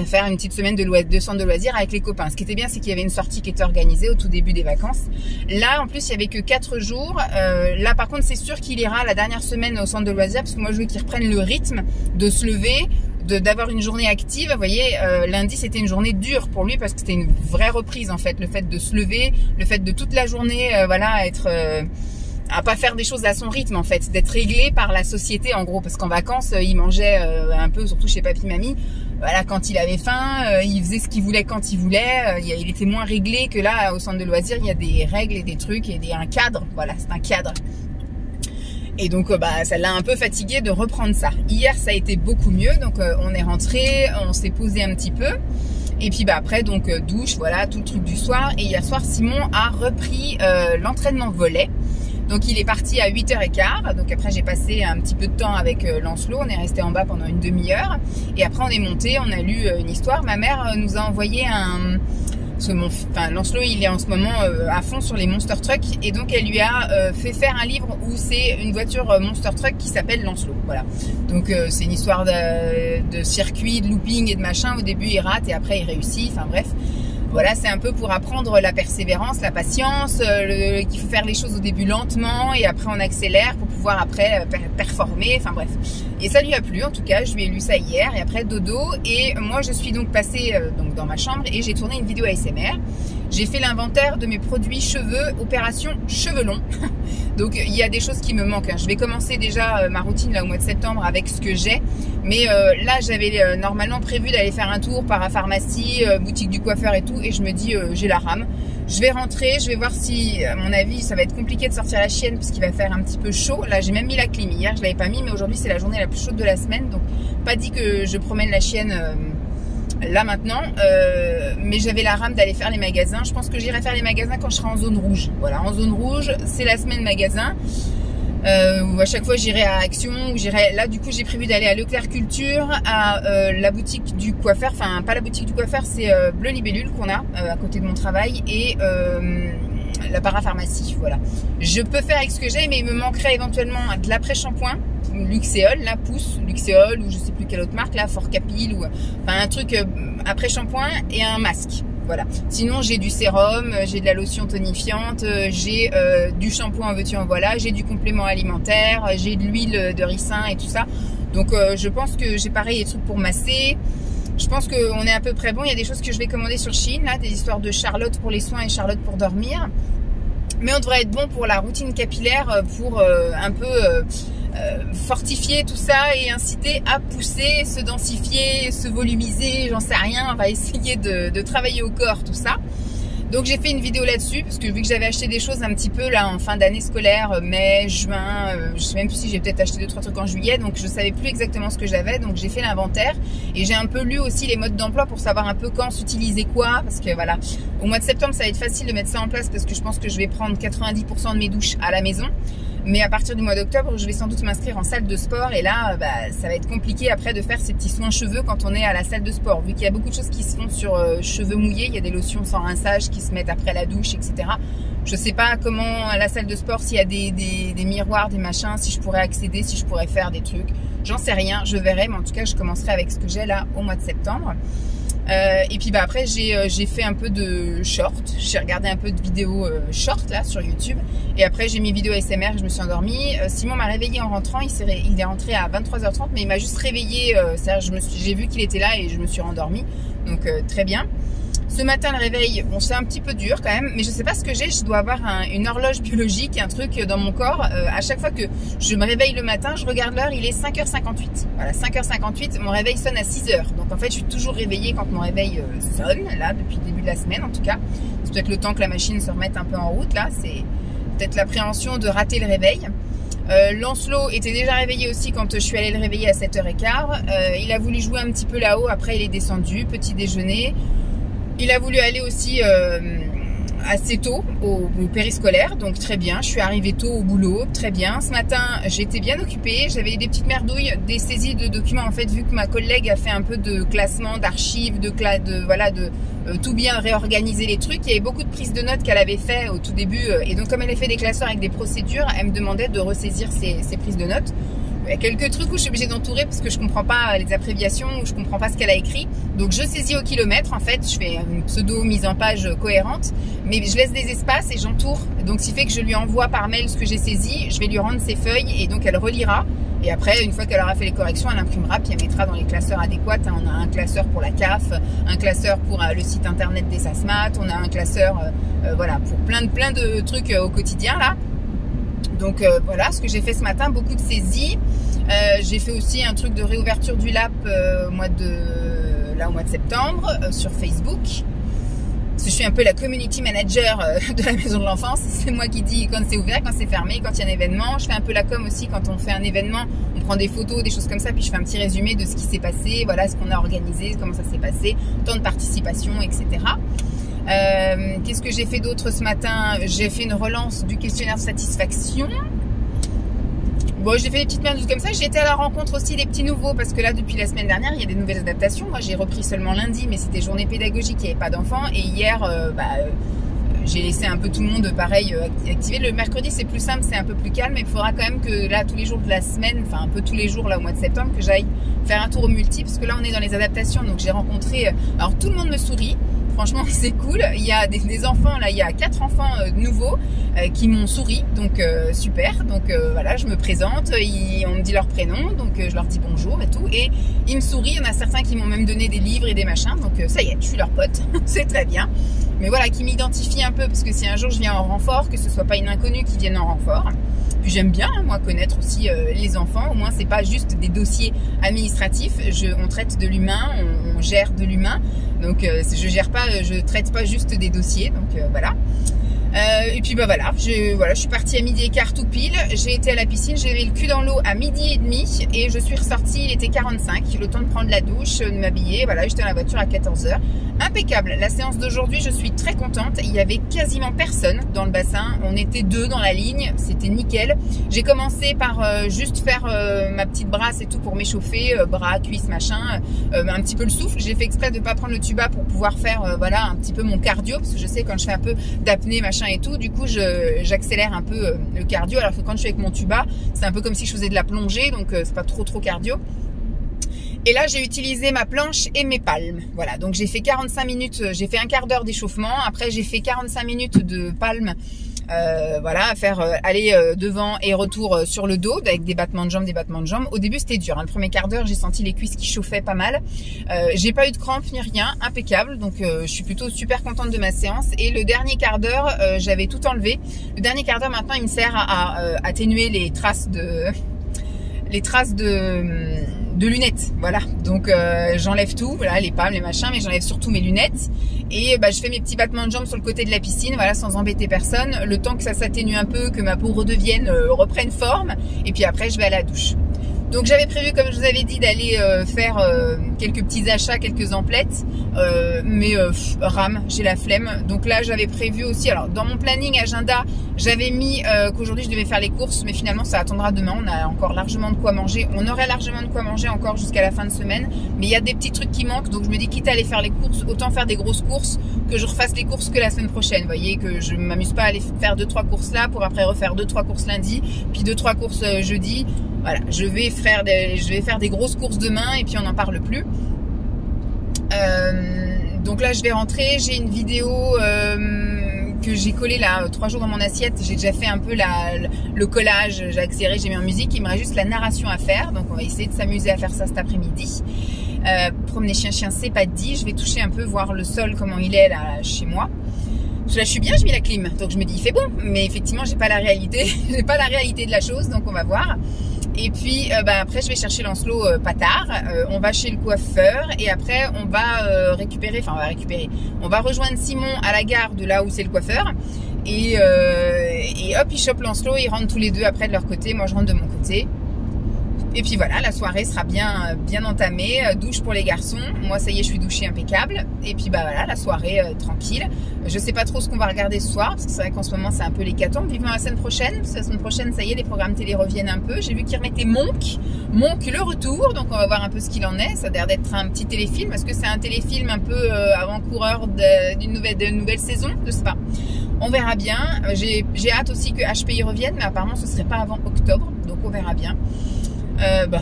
Speaker 1: faire une petite semaine de centre de loisirs avec les copains. Ce qui était bien, c'est qu'il y avait une sortie qui était organisée au tout début des vacances. Là, en plus, il y avait que 4 jours. Là, par contre, c'est sûr qu'il ira la dernière semaine au centre de loisirs, parce que moi, je veux qu'il reprenne le rythme de se lever, d'avoir une journée active. Vous voyez, lundi, c'était une journée dure pour lui, parce que c'était une vraie reprise, en fait. Le fait de se lever, le fait de toute la journée, voilà, être... à pas faire des choses à son rythme, en fait, d'être réglé par la société, en gros, parce qu'en vacances, il mangeait un peu, surtout chez Papy Mamie. Voilà, quand il avait faim, il faisait ce qu'il voulait quand il voulait. Il était moins réglé que là, au centre de loisirs, il y a des règles et des trucs et un cadre. Voilà, c'est un cadre. Et donc, ça l'a un peu fatigué de reprendre ça. Hier, ça a été beaucoup mieux. Donc, on est rentré, on s'est posé un petit peu. Et puis, après, donc, douche, voilà, tout le truc du soir. Et hier soir, Simon a repris l'entraînement volley. Donc il est parti à 8h15, donc après j'ai passé un petit peu de temps avec Lancelot, on est resté en bas pendant une demi-heure, et après on est monté, on a lu une histoire. Ma mère nous a envoyé Lancelot il est en ce moment à fond sur les Monster Truck, et donc elle lui a fait faire un livre où c'est une voiture Monster Truck qui s'appelle Lancelot, voilà. Donc c'est une histoire de circuit, de looping et de machin. Au début il rate et après il réussit, enfin bref. Voilà, c'est un peu pour apprendre la persévérance, la patience, qu'il faut faire les choses au début lentement et après on accélère pour pouvoir après performer, enfin bref. Et ça lui a plu en tout cas, je lui ai lu ça hier et après dodo. Et moi je suis donc passée donc dans ma chambre et j'ai tourné une vidéo ASMR. J'ai fait l'inventaire de mes produits cheveux, opération cheveux longs. Donc il y a des choses qui me manquent. Je vais commencer déjà ma routine là au mois de septembre avec ce que j'ai. Mais là j'avais normalement prévu d'aller faire un tour par la pharmacie, boutique du coiffeur et tout. Et je me dis j'ai la rame. Je vais rentrer, je vais voir si, à mon avis, ça va être compliqué de sortir la chienne parce qu'il va faire un petit peu chaud. Là j'ai même mis la clim. Hier je l'avais pas mis, mais aujourd'hui c'est la journée la plus chaude de la semaine. Donc pas dit que je promène la chienne... là maintenant, mais j'avais la rame d'aller faire les magasins. Je pense que j'irai faire les magasins quand je serai en zone rouge. Voilà, en zone rouge, c'est la semaine magasin. Où à chaque fois j'irai à Action, où j'irai. Là du coup j'ai prévu d'aller à Leclerc Culture, à la boutique du coiffeur. Enfin pas la boutique du coiffeur, c'est Bleu Libellule qu'on a à côté de mon travail et la parapharmacie. Voilà. Je peux faire avec ce que j'ai, mais il me manquerait éventuellement de l'après-shampoing. Luxéol, la Pousse, Luxéol ou je sais plus quelle autre marque, là, Fort Capil ou enfin un truc après shampoing et un masque. Voilà. Sinon j'ai du sérum, j'ai de la lotion tonifiante, j'ai du shampoing en veux-tu en voilà, j'ai du complément alimentaire, j'ai de l'huile de ricin et tout ça. Donc je pense que j'ai pareil des trucs pour masser. Je pense qu'on est à peu près bon. Il y a des choses que je vais commander sur Shein, là, des histoires de Charlotte pour les soins et Charlotte pour dormir. Mais on devrait être bon pour la routine capillaire, pour un peu fortifier tout ça et inciter à pousser, se densifier, se volumiser, j'en sais rien. On va essayer de travailler au corps tout ça. Donc j'ai fait une vidéo là-dessus parce que vu que j'avais acheté des choses un petit peu là en fin d'année scolaire, mai, juin, je sais même plus si j'ai peut-être acheté 2-3 trucs en juillet, donc je savais plus exactement ce que j'avais, donc j'ai fait l'inventaire et j'ai un peu lu aussi les modes d'emploi pour savoir un peu quand s'utiliser quoi, parce que voilà, au mois de septembre ça va être facile de mettre ça en place parce que je pense que je vais prendre 90% de mes douches à la maison. Mais à partir du mois d'octobre, je vais sans doute m'inscrire en salle de sport et là, ça va être compliqué après de faire ces petits soins cheveux quand on est à la salle de sport. Vu qu'il y a beaucoup de choses qui se font sur cheveux mouillés, il y a des lotions sans rinçage qui se mettent après la douche, etc. Je sais pas comment à la salle de sport, s'il y a des miroirs, des machins, si je pourrais accéder, si je pourrais faire des trucs. J'en sais rien, je verrai, mais en tout cas, je commencerai avec ce que j'ai là au mois de septembre. Et puis après j'ai fait un peu de short, j'ai regardé un peu de vidéos short là sur YouTube et après j'ai mis vidéo ASMR et je me suis endormie. Simon m'a réveillée en rentrant, il est rentré à 23h30 mais il m'a juste réveillée, j'ai vu qu'il était là et je me suis rendormie, donc très bien. Ce matin, le réveil, bon, c'est un petit peu dur quand même, mais je sais pas ce que j'ai. Je dois avoir une horloge biologique, un truc dans mon corps. À chaque fois que je me réveille le matin, je regarde l'heure, il est 5h58. Voilà, 5h58, mon réveil sonne à 6h. Donc en fait, je suis toujours réveillée quand mon réveil sonne, là, depuis le début de la semaine en tout cas. C'est peut-être le temps que la machine se remette un peu en route, là. C'est peut-être l'appréhension de rater le réveil. Lancelot était déjà réveillé aussi quand je suis allée le réveiller à 7h15. Il a voulu jouer un petit peu là-haut, après il est descendu, petit déjeuner. Il a voulu aller aussi assez tôt au périscolaire, donc très bien. Je suis arrivée tôt au boulot, très bien. Ce matin, j'étais bien occupée. J'avais des petites merdouilles, des saisies de documents. En fait, vu que ma collègue a fait un peu de classement, d'archives, tout bien réorganiser les trucs. Il y avait beaucoup de prises de notes qu'elle avait fait au tout début. Et donc, comme elle a fait des classeurs avec des procédures, elle me demandait de ressaisir ces prises de notes. Il y a quelques trucs où je suis obligée d'entourer parce que je comprends pas les abréviations ou je comprends pas ce qu'elle a écrit. Donc je saisis au kilomètre en fait, je fais une pseudo mise en page cohérente, mais je laisse des espaces et j'entoure. Donc ce qui fait que je lui envoie par mail ce que j'ai saisi, je vais lui rendre ses feuilles et donc elle relira. Et après, une fois qu'elle aura fait les corrections, elle imprimera puis elle mettra dans les classeurs adéquats. On a un classeur pour la CAF, un classeur pour le site internet des SASMAT, on a un classeur voilà, pour plein de trucs au quotidien là. Donc voilà ce que j'ai fait ce matin, beaucoup de saisies. J'ai fait aussi un truc de réouverture du LAP au mois de septembre sur Facebook. Parce que je suis un peu la community manager de la maison de l'enfance. C'est moi qui dis quand c'est ouvert, quand c'est fermé, quand il y a un événement. Je fais un peu la com aussi quand on fait un événement. On prend des photos, des choses comme ça, puis je fais un petit résumé de ce qui s'est passé, voilà ce qu'on a organisé, comment ça s'est passé, temps de participation, etc. Qu'est-ce que j'ai fait d'autre ce matin? J'ai fait une relance du questionnaire de satisfaction. Bon, j'ai fait des petites merdes comme ça. J'ai été à la rencontre aussi des petits nouveaux parce que là, depuis la semaine dernière, il y a des nouvelles adaptations. Moi, j'ai repris seulement lundi, mais c'était journée pédagogique, il n'y avait pas d'enfants. Et hier, j'ai laissé un peu tout le monde pareil activé. Le mercredi, c'est plus simple, c'est un peu plus calme. Mais il faudra quand même que là, tous les jours de la semaine, enfin un peu tous les jours là au mois de septembre, que j'aille faire un tour au multi parce que là, on est dans les adaptations. Donc, j'ai rencontré. Alors, tout le monde me sourit. Franchement, c'est cool. Il y a des enfants, là, il y a 4 enfants nouveaux qui m'ont souri, donc super. Donc voilà, je me présente, on me dit leur prénom, donc je leur dis bonjour et tout. Et ils me sourient, il y en a certains qui m'ont même donné des livres et des machins, donc ça y est, je suis leur pote, c'est très bien. Mais voilà, qui m'identifient un peu, parce que si un jour je viens en renfort, que ce soit pas une inconnue qui vienne en renfort. Puis j'aime bien, moi, connaître aussi les enfants. Au moins, c'est pas juste des dossiers administratifs. On traite de l'humain, on gère de l'humain. Donc, je traite pas juste des dossiers. Donc, voilà. Et puis, voilà, je suis partie à 12h15 tout pile. J'ai été à la piscine, j'ai mis le cul dans l'eau à 12h30 et je suis ressortie, il était 45. Le temps de prendre la douche, de m'habiller. Voilà, j'étais dans la voiture à 14h. Impeccable. La séance d'aujourd'hui, je suis très contente. Il y avait quasiment personne dans le bassin. On était 2 dans la ligne. C'était nickel. J'ai commencé par juste faire ma petite brasse et tout pour m'échauffer. Bras, cuisses, machin. Un petit peu le souffle. J'ai fait exprès de ne pas prendre le tuba pour pouvoir faire voilà, un petit peu mon cardio. Parce que je sais quand je fais un peu d'apnée, machin et tout. Du coup, j'accélère un peu le cardio. Alors que quand je suis avec mon tuba, c'est un peu comme si je faisais de la plongée. Donc, c'est pas trop cardio. Et là, j'ai utilisé ma planche et mes palmes. Voilà, donc j'ai fait 45 minutes, j'ai fait un quart d'heure d'échauffement. Après, j'ai fait 45 minutes de palmes, voilà, à faire aller devant et retour sur le dos avec des battements de jambes. Au début, c'était dur. Hein. Le premier quart d'heure, j'ai senti les cuisses qui chauffaient pas mal. J'ai pas eu de crampes ni rien, impeccable. Donc, je suis plutôt super contente de ma séance. Et le dernier quart d'heure, j'avais tout enlevé. Le dernier quart d'heure, maintenant, il me sert à atténuer les traces de de lunettes, voilà. Donc j'enlève tout, voilà, les palmes, les machins, mais j'enlève surtout mes lunettes. Et je fais mes petits battements de jambes sur le côté de la piscine, voilà, sans embêter personne, le temps que ça s'atténue un peu, que ma peau reprenne forme, et puis après je vais à la douche. Donc j'avais prévu, comme je vous avais dit, d'aller faire quelques petits achats, quelques emplettes, mais rame, j'ai la flemme. Donc là j'avais prévu aussi, alors dans mon planning agenda, j'avais mis qu'aujourd'hui je devais faire les courses, mais finalement ça attendra demain, on a encore largement de quoi manger. On aurait largement de quoi manger encore jusqu'à la fin de semaine, mais il y a des petits trucs qui manquent, donc je me dis quitte à aller faire les courses, autant faire des grosses courses, que je refasse les courses que la semaine prochaine. Vous voyez, que je m'amuse pas à aller faire 2-3 courses là, pour après refaire 2-3 courses lundi, puis 2-3 courses jeudi. Voilà, je vais faire des grosses courses demain et puis on n'en parle plus. Donc là je vais rentrer, j'ai une vidéo que j'ai collée là 3 jours dans mon assiette. J'ai déjà fait un peu le collage, j'ai accéléré, j'ai mis en musique, il me reste juste la narration à faire. Donc on va essayer de s'amuser à faire ça cet après-midi. Promener chien, c'est pas dit, je vais toucher un peu, voir le sol comment il est là chez moi. Parce que là je suis bien, je mets la clim, donc je me dis il fait bon, mais effectivement j'ai pas la réalité, j'ai pas la réalité de la chose, donc on va voir. Et puis après je vais chercher Lancelot pas tard, on va chez le coiffeur et après on va on va rejoindre Simon à la gare de là où c'est le coiffeur et hop il chope Lancelot, ils rentrent tous les deux après de leur côté, moi je rentre de mon côté. Et puis voilà, la soirée sera bien entamée, douche pour les garçons, moi ça y est je suis douchée impeccable, et puis voilà, la soirée tranquille. Je sais pas trop ce qu'on va regarder ce soir, parce que c'est vrai qu'en ce moment c'est un peu l'hécatombe, vivement la semaine prochaine, parce que la semaine prochaine ça y est, les programmes télé reviennent un peu, j'ai vu qu'ils remettaient Monk le retour, donc on va voir un peu ce qu'il en est, ça a l'air d'être un petit téléfilm, est-ce que c'est un téléfilm un peu avant-coureur d'une nouvelle saison, je sais pas. On verra bien, j'ai hâte aussi que HPI revienne, mais apparemment ce serait pas avant octobre, donc on verra bien.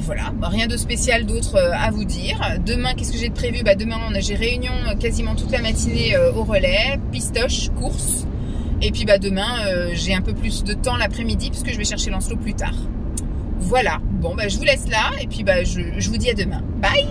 Speaker 1: Voilà, rien de spécial d'autre à vous dire. Demain, qu'est-ce que j'ai de prévu? Demain, j'ai réunion quasiment toute la matinée au relais, pistoche, course. Et puis demain, j'ai un peu plus de temps l'après-midi puisque je vais chercher Lancelot plus tard. Voilà, bon, je vous laisse là et puis je vous dis à demain. Bye!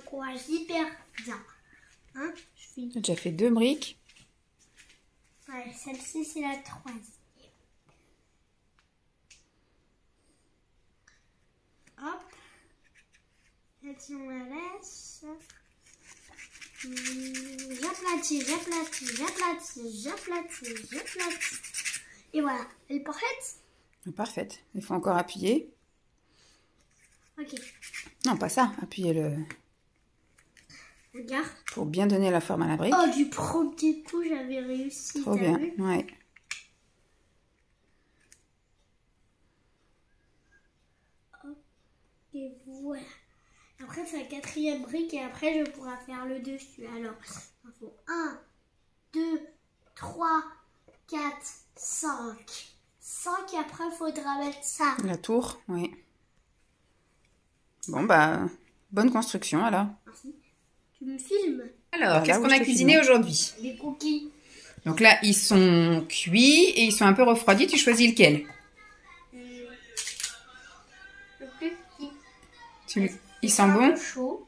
Speaker 2: m'encourage hyper bien. Hein,
Speaker 1: J'ai déjà fait 2 briques.
Speaker 2: Ouais, celle-ci, c'est la 3e. Hop. Celle-ci, on la laisse. J'aplatis. Et voilà, elle est parfaite.
Speaker 1: Parfaite. Il faut encore appuyer.
Speaker 2: Ok.
Speaker 1: Non, pas ça. Appuyer le...
Speaker 2: Regarde.
Speaker 1: Pour bien donner la forme à la brique.
Speaker 2: Oh, du premier coup, j'avais réussi.
Speaker 1: Trop bien, ouais.
Speaker 2: Et voilà. Après, c'est la 4e brique et après, je pourrai faire le dessus. Alors, il faut 1, 2, 3, 4, 5. 5 et après, il faudra mettre ça.
Speaker 1: La tour, oui. Bon, bah, bonne construction, alors.
Speaker 2: Merci. Tu me filmes?
Speaker 1: Alors, qu'est-ce qu'on a cuisiné aujourd'hui?
Speaker 2: Les cookies.
Speaker 1: Donc là, ils sont cuits et ils sont un peu refroidis. Tu choisis lequel?
Speaker 2: Le plus petit.
Speaker 1: Ils sont bons?
Speaker 2: Chaud.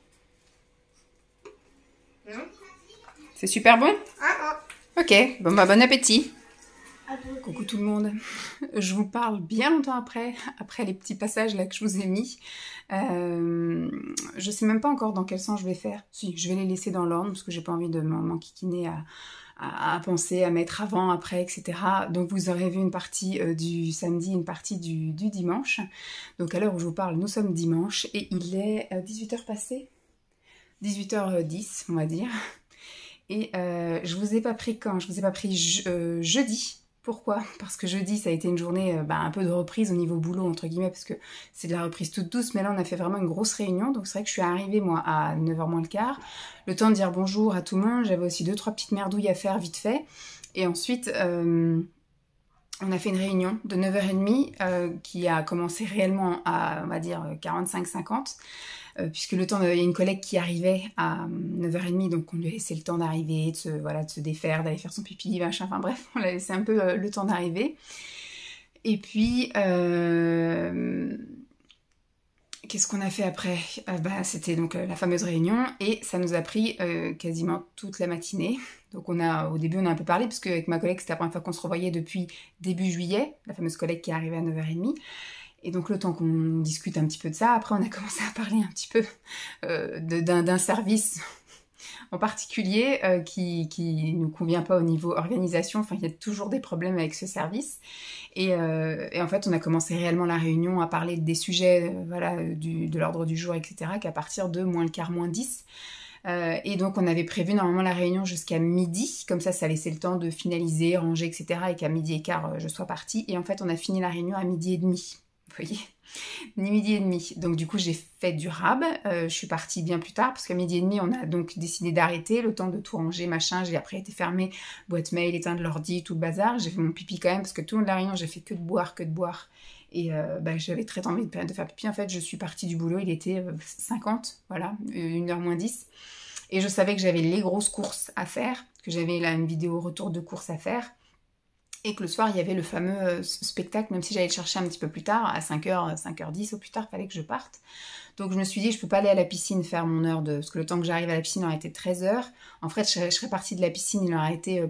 Speaker 1: C'est super bon?
Speaker 2: Ah,
Speaker 1: Ok, bon bah bon appétit.
Speaker 2: ah.
Speaker 1: Coucou tout le monde. Je vous parle bien longtemps après les petits passages là que je vous ai mis. Je sais même pas encore dans quel sens je vais faire. Si, je vais les laisser dans l'ordre parce que j'ai pas envie de m'enquiquiner à penser, à mettre avant, après, etc. Donc vous aurez vu une partie du samedi, une partie du dimanche. Donc à l'heure où je vous parle, nous sommes dimanche et il est 18h passé, 18h10 on va dire. Et je vous ai pas pris quand? Je vous ai pas pris jeudi. Pourquoi? Parce que jeudi, ça a été une journée un peu de reprise au niveau boulot, entre guillemets, parce que c'est de la reprise toute douce, mais là, on a fait vraiment une grosse réunion, donc c'est vrai que je suis arrivée, moi, à 9h moins le quart, le temps de dire bonjour à tout le monde, j'avais aussi 2-3 petites merdouilles à faire vite fait, et ensuite, on a fait une réunion de 9h30 qui a commencé réellement à, on va dire, 45-50, puisque le temps, il y a une collègue qui arrivait à 9h30, donc on lui a laissé le temps d'arriver, de se défaire, d'aller faire son pipi, machin, enfin bref, on l'a laissé un peu le temps d'arriver. Et puis, qu'est-ce qu'on a fait après? C'était donc la fameuse réunion, et ça nous a pris quasiment toute la matinée. Donc au début on a un peu parlé, parce qu'avec ma collègue, c'était la première fois qu'on se revoyait depuis début juillet, la fameuse collègue qui est arrivée à 9h30. Et donc le temps qu'on discute un petit peu de ça, après on a commencé à parler un petit peu d'un service en particulier qui nous convient pas au niveau organisation. Enfin, il y a toujours des problèmes avec ce service. Et en fait, on a commencé réellement la réunion à parler des sujets de l'ordre du jour, etc. qu'à partir de moins le quart, moins 10. Et donc on avait prévu normalement la réunion jusqu'à midi, comme ça laissait le temps de finaliser, ranger, etc. et qu'à midi et quart je sois partie. Et en fait on a fini la réunion à midi et demi. Vous voyez, midi et demi. Donc du coup j'ai fait du rab, je suis partie bien plus tard parce qu'à midi et demi on a donc décidé d'arrêter, le temps de tout ranger, machin. J'ai après été fermée, boîte mail, éteindre l'ordi, tout le bazar. J'ai fait mon pipi quand même parce que tout le long de la réunion j'ai fait que de boire. Et j'avais très envie de faire pipi. En fait je suis partie du boulot, il était 50, voilà, 1h moins 10. Et je savais que j'avais les grosses courses à faire, que j'avais là une vidéo retour de courses à faire. Et que le soir, il y avait le fameux spectacle, même si j'allais le chercher un petit peu plus tard, à 5h, 5h10 au plus tard, il fallait que je parte. Donc je me suis dit, je peux pas aller à la piscine faire mon heure parce que le temps que j'arrive à la piscine, il aurait été 13h. En fait, je serais partie de la piscine, il aurait été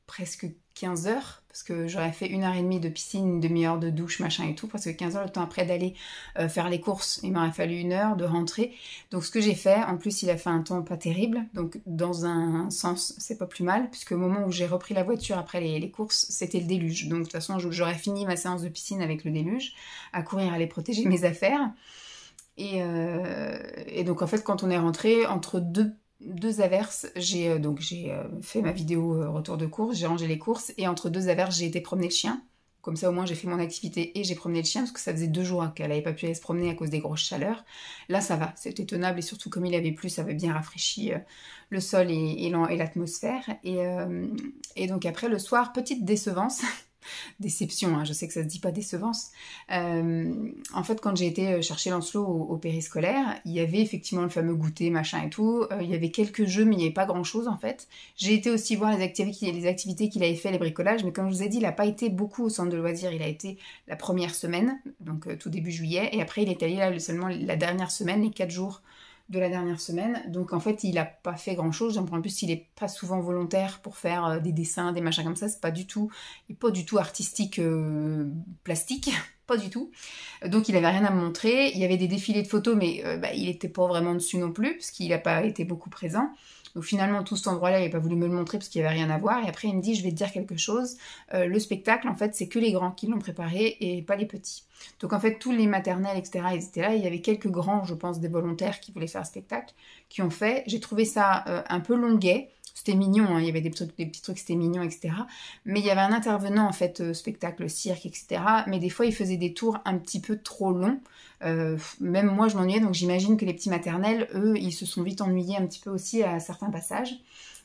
Speaker 1: presque 15h, parce que j'aurais fait 1h30 de piscine, une demi-heure de douche, machin et tout, parce que 15h, le temps après d'aller faire les courses, il m'aurait fallu 1 heure de rentrer. Donc ce que j'ai fait, en plus il a fait un temps pas terrible, donc dans un sens c'est pas plus mal, puisque au moment où j'ai repris la voiture après les courses, c'était le déluge. Donc de toute façon j'aurais fini ma séance de piscine avec le déluge, à courir, à aller protéger mes affaires. Et donc en fait quand on est rentré, entre deux averses, j'ai fait ma vidéo retour de course, j'ai rangé les courses, et entre 2 averses, j'ai été promener le chien. Comme ça, au moins, j'ai fait mon activité et j'ai promené le chien, parce que ça faisait 2 jours qu'elle n'avait pas pu aller se promener à cause des grosses chaleurs. Là, ça va, c'était tenable, et surtout, comme il avait plu, ça avait bien rafraîchi le sol et l'atmosphère. Et donc après, le soir, petite décevance... Déception, hein, je sais que ça se dit pas décevance. En fait, quand j'ai été chercher Lancelot au périscolaire, il y avait effectivement le fameux goûter, machin et tout. Il y avait quelques jeux, mais il n'y avait pas grand-chose en fait. J'ai été aussi voir les activités qu'il avait fait, les bricolages, mais comme je vous ai dit, il n'a pas été beaucoup au centre de loisirs. Il a été la première semaine, donc tout début juillet, et après il est allé là seulement la dernière semaine, les 4 jours de la dernière semaine. Donc en fait, il n'a pas fait grand-chose. En plus, il n'est pas souvent volontaire pour faire des dessins, des machins comme ça. C'est pas du tout, il n'est pas du tout artistique plastique. Pas du tout. Donc il avait rien à me montrer. Il y avait des défilés de photos, mais il n'était pas vraiment dessus non plus, parce qu'il n'a pas été beaucoup présent. Donc finalement, tout cet endroit-là, il n'a pas voulu me le montrer parce qu'il n'y avait rien à voir. Et après, il me dit, je vais te dire quelque chose. Le spectacle, en fait, c'est que les grands qui l'ont préparé et pas les petits. Donc en fait, tous les maternelles, etc., ils étaient là. Il y avait quelques grands, je pense, des volontaires qui voulaient faire le spectacle, qui ont fait. J'ai trouvé ça un peu longuet. C'était mignon, hein. Il y avait des petits trucs, c'était mignon, etc. Mais il y avait un intervenant, en fait, spectacle, cirque, etc. Mais des fois, il faisait des tours un petit peu trop longs. Même moi, je m'ennuyais, donc j'imagine que les petits maternels, eux, ils se sont vite ennuyés un petit peu aussi à certains passages.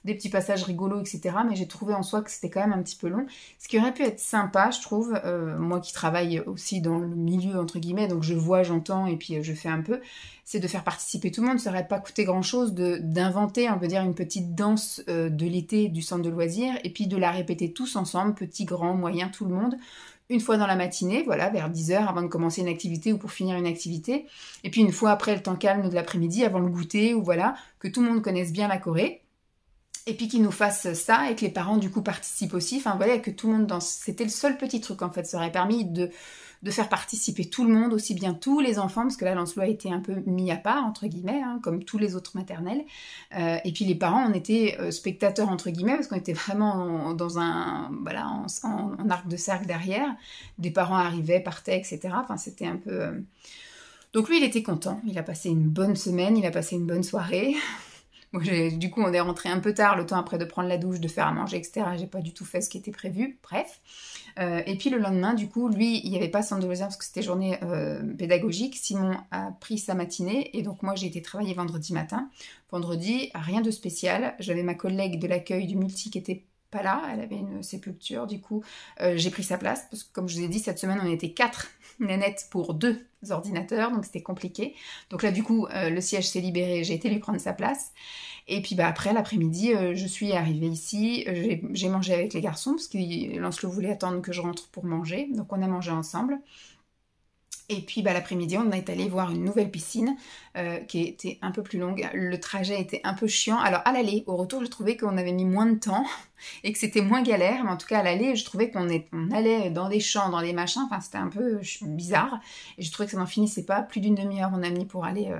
Speaker 1: Des petits passages rigolos, etc. Mais j'ai trouvé en soi que c'était quand même un petit peu long. Ce qui aurait pu être sympa, je trouve, moi qui travaille aussi dans le milieu, entre guillemets, donc je vois, j'entends, et puis je fais un peu, c'est de faire participer tout le monde. Ça n'aurait pas coûté grand-chose d'inventer, on peut dire, une petite danse de l'été du centre de loisirs, et puis de la répéter tous ensemble, petits, grands, moyens, tout le monde, une fois dans la matinée, voilà, vers 10h, avant de commencer une activité ou pour finir une activité, et puis une fois après le temps calme de l'après-midi, avant le goûter, ou voilà, que tout le monde connaisse bien la choré. Et puis qu'ils nous fassent ça et que les parents du coup participent aussi. Enfin voilà, que tout le monde danse. C'était le seul petit truc en fait. Ça aurait permis de faire participer tout le monde, aussi bien tous les enfants, parce que là Lancelot a été un peu mis à part, entre guillemets, hein, comme tous les autres maternelles. Et puis les parents, on était spectateurs, entre guillemets, parce qu'on était vraiment dans un... voilà, en arc de cercle derrière. Des parents arrivaient, partaient, etc. Enfin c'était un peu... Donc lui, il était content. Il a passé une bonne semaine, il a passé une bonne soirée. Bon, du coup, on est rentré un peu tard, le temps après de prendre la douche, de faire à manger, etc. J'ai pas du tout fait ce qui était prévu, bref. Et puis le lendemain, du coup, lui, il n'y avait pas centre de loisirs parce que c'était journée pédagogique. Simon a pris sa matinée et donc moi, j'ai été travailler vendredi matin. Vendredi, rien de spécial. J'avais ma collègue de l'accueil du multi qui était pas là, elle avait une sépulture, du coup, j'ai pris sa place parce que comme je vous ai dit, cette semaine, on était 4 nénettes pour 2 ordinateurs, donc c'était compliqué. Donc là, du coup, le siège s'est libéré, j'ai été lui prendre sa place. Et puis après, l'après-midi, je suis arrivée ici, j'ai mangé avec les garçons, parce que Lancelot voulait attendre que je rentre pour manger, donc on a mangé ensemble. Et puis l'après-midi, on est allé voir une nouvelle piscine qui était un peu plus longue. Le trajet était un peu chiant. Alors à l'aller, au retour, je trouvais qu'on avait mis moins de temps et que c'était moins galère. Mais en tout cas, à l'aller, je trouvais qu'on allait dans des champs, dans des machins. Enfin, c'était un peu bizarre. Et je trouvais que ça n'en finissait pas. Plus d'une demi-heure, on a mis pour aller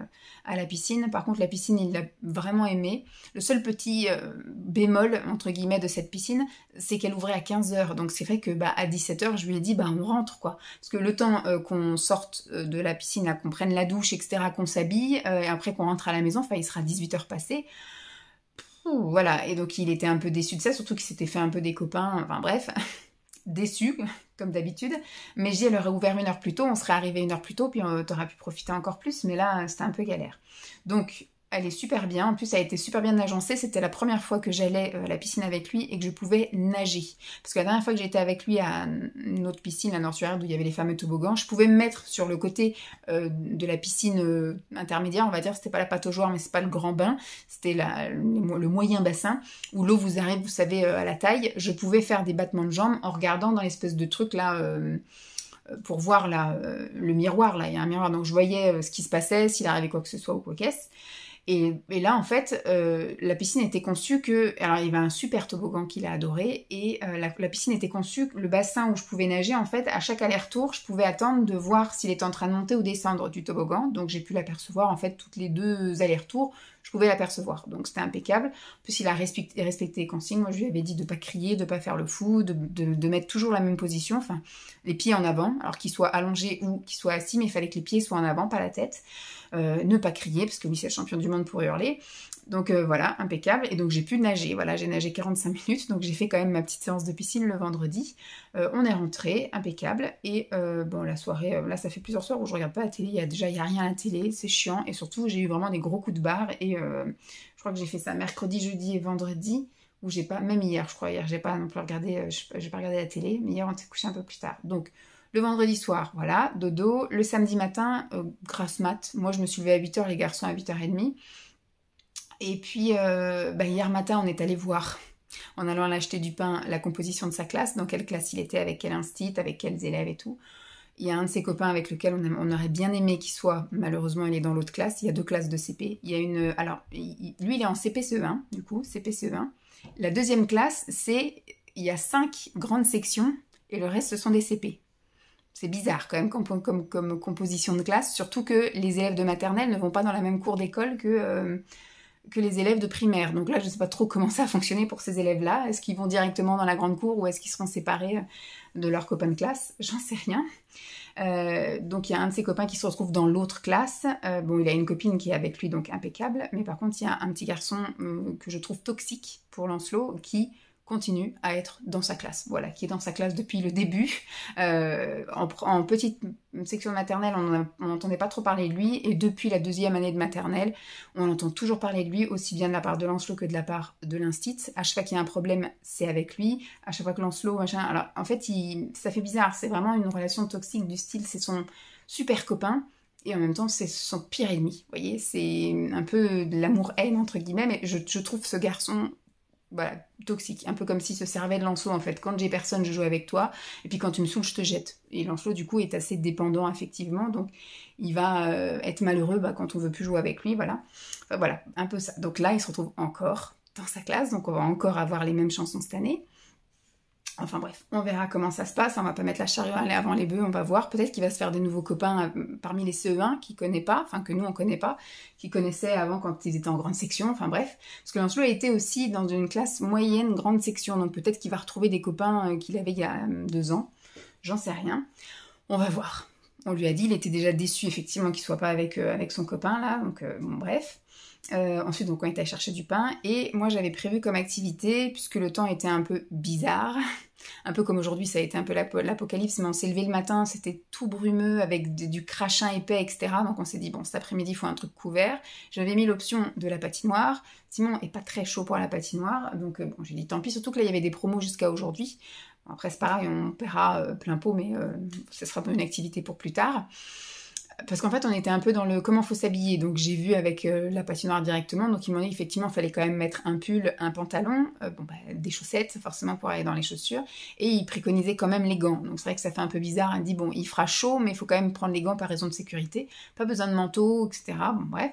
Speaker 1: à la piscine. Par contre, la piscine, il l'a vraiment aimé. Le seul petit bémol, entre guillemets, de cette piscine, c'est qu'elle ouvrait à 15h. Donc c'est vrai que à 17h, je lui ai dit, on rentre, quoi. Parce que le temps qu'on sorte de la piscine, qu'on prenne la douche, etc., qu'on s'habille, et après qu'on rentre à la maison, enfin, il sera 18h passé. Voilà, et donc il était un peu déçu de ça, surtout qu'il s'était fait un peu des copains, enfin bref, déçu, comme d'habitude. Mais je dis, elle aurait ouvert 1 heure plus tôt, on serait arrivé 1 heure plus tôt, puis t'aurais pu profiter encore plus, mais là, c'était un peu galère. Donc, elle est super bien, en plus elle a été super bien agencée, c'était la première fois que j'allais à la piscine avec lui et que je pouvais nager. Parce que la dernière fois que j'étais avec lui à une autre piscine, à Nord-sur-Erde, où il y avait les fameux toboggans, je pouvais me mettre sur le côté de la piscine intermédiaire, on va dire, c'était pas la pataugeoire, mais c'est pas le grand bain, c'était le moyen bassin, où l'eau vous arrive, vous savez, à la taille. Je pouvais faire des battements de jambes en regardant dans l'espèce de truc là... pour voir là, le miroir, là, il y a un miroir, donc je voyais ce qui se passait, s'il arrivait quoi que ce soit ou quoi qu'est-ce. Et là, en fait, la piscine était conçue que... Alors, il y avait un super toboggan qu'il a adoré, et la piscine était conçue, le bassin où je pouvais nager, en fait, à chaque aller-retour, je pouvais attendre de voir s'il était en train de monter ou descendre du toboggan, donc j'ai pu l'apercevoir, en fait, toutes les 2 allers-retours, je pouvais l'apercevoir, donc c'était impeccable. En plus, il a respecté les consignes, moi je lui avais dit de ne pas crier, de ne pas faire le fou, de mettre toujours la même position, enfin, les pieds en avant, alors qu'ils soient allongés ou qu'ils soient assis, mais il fallait que les pieds soient en avant, pas la tête. Ne pas crier, parce que lui c'est le champion du monde pour hurler. Donc voilà, impeccable. Et donc j'ai pu nager, voilà, j'ai nagé 45 minutes, donc j'ai fait quand même ma petite séance de piscine le vendredi. On est rentré, impeccable. Et bon, la soirée, là ça fait plusieurs soirs où je regarde pas la télé, il y a rien à la télé, c'est chiant. Et surtout, j'ai eu vraiment des gros coups de barre. Et je crois que j'ai fait ça mercredi, jeudi et vendredi, où j'ai pas, même hier, je crois, hier j'ai pas non plus regardé, j'ai pas regardé la télé, mais hier on s'est couché un peu plus tard. Donc le vendredi soir, voilà, dodo. Le samedi matin, grasse mat. Moi, je me suis levée à 8h, les garçons à 8h30. Et puis, hier matin, on est allé voir, en allant l'acheter du pain, la composition de sa classe. Dans quelle classe il était, avec quel instit, avec quels élèves et tout. Il y a un de ses copains avec lequel on aurait bien aimé qu'il soit. Malheureusement, il est dans l'autre classe. Il y a 2 classes de CP. Il y a une... Alors, lui, il est en CPCE1, du coup, CPCE1. La deuxième classe, il y a 5 grandes sections et le reste, ce sont des CP. C'est bizarre quand même comme composition de classe, surtout que les élèves de maternelle ne vont pas dans la même cour d'école que les élèves de primaire. Donc là, je ne sais pas trop comment ça a fonctionné pour ces élèves-là. Est-ce qu'ils vont directement dans la grande cour ou est-ce qu'ils seront séparés de leurs copains de classe? J'en sais rien. Donc il y a un de ses copains qui se retrouve dans l'autre classe. Bon, il a une copine qui est avec lui, donc impeccable. Mais par contre, il y a un petit garçon que je trouve toxique pour Lancelot qui continue à être dans sa classe, voilà, qui est dans sa classe depuis le début. En petite section maternelle, on n'entendait pas trop parler de lui, et depuis la 2e année de maternelle, on entend toujours parler de lui, aussi bien de la part de Lancelot que de la part de l'instit. À chaque fois qu'il y a un problème, c'est avec lui. À chaque fois que Lancelot, machin... Alors, en fait, ça fait bizarre, c'est vraiment une relation toxique du style, c'est son super copain, et en même temps, c'est son pire ennemi. Vous voyez, c'est un peu de l'amour-haine, entre guillemets, mais je trouve ce garçon... Voilà, toxique, un peu comme s'il se servait de Lancelot en fait. Quand j'ai personne, je joue avec toi, et puis quand tu me saoules, je te jette. Et Lancelot, du coup, est assez dépendant affectivement, donc il va être malheureux quand on veut plus jouer avec lui, voilà. Enfin voilà, un peu ça. Donc là, il se retrouve encore dans sa classe, donc on va encore avoir les mêmes chansons cette année. Enfin bref, on verra comment ça se passe, on va pas mettre la charrue avant les bœufs, on va voir. Peut-être qu'il va se faire des nouveaux copains parmi les CE1 qu'il connaît pas, enfin que nous on connaît pas, qu'il connaissait avant quand ils étaient en grande section, enfin bref. Parce que Lancelot a été aussi dans une classe moyenne, grande section, donc peut-être qu'il va retrouver des copains qu'il avait il y a 2 ans, j'en sais rien. On va voir. On lui a dit, il était déjà déçu effectivement qu'il soit pas avec son copain là, donc bon bref. Ensuite, donc, on est allé chercher du pain et moi j'avais prévu comme activité, puisque le temps était un peu bizarre, un peu comme aujourd'hui ça a été un peu l'apocalypse, mais on s'est levé le matin, c'était tout brumeux avec du crachin épais, etc. Donc on s'est dit, bon, cet après-midi il faut un truc couvert. J'avais mis l'option de la patinoire. Simon est pas très chaud pour la patinoire, donc bon, j'ai dit tant pis, surtout que là il y avait des promos jusqu'à aujourd'hui. Après c'est pareil, on paiera plein pot, mais ce sera pas une activité pour plus tard. Parce qu'en fait, on était un peu dans le comment faut s'habiller. Donc, j'ai vu avec la patinoire directement. Donc, ils m'ont dit qu'effectivement, il fallait quand même mettre un pull, un pantalon, des chaussettes, forcément, pour aller dans les chaussures. Et ils préconisaient quand même les gants. Donc, c'est vrai que ça fait un peu bizarre. On dit, bon, il fera chaud, mais il faut quand même prendre les gants par raison de sécurité. Pas besoin de manteau, etc. Bon, bref.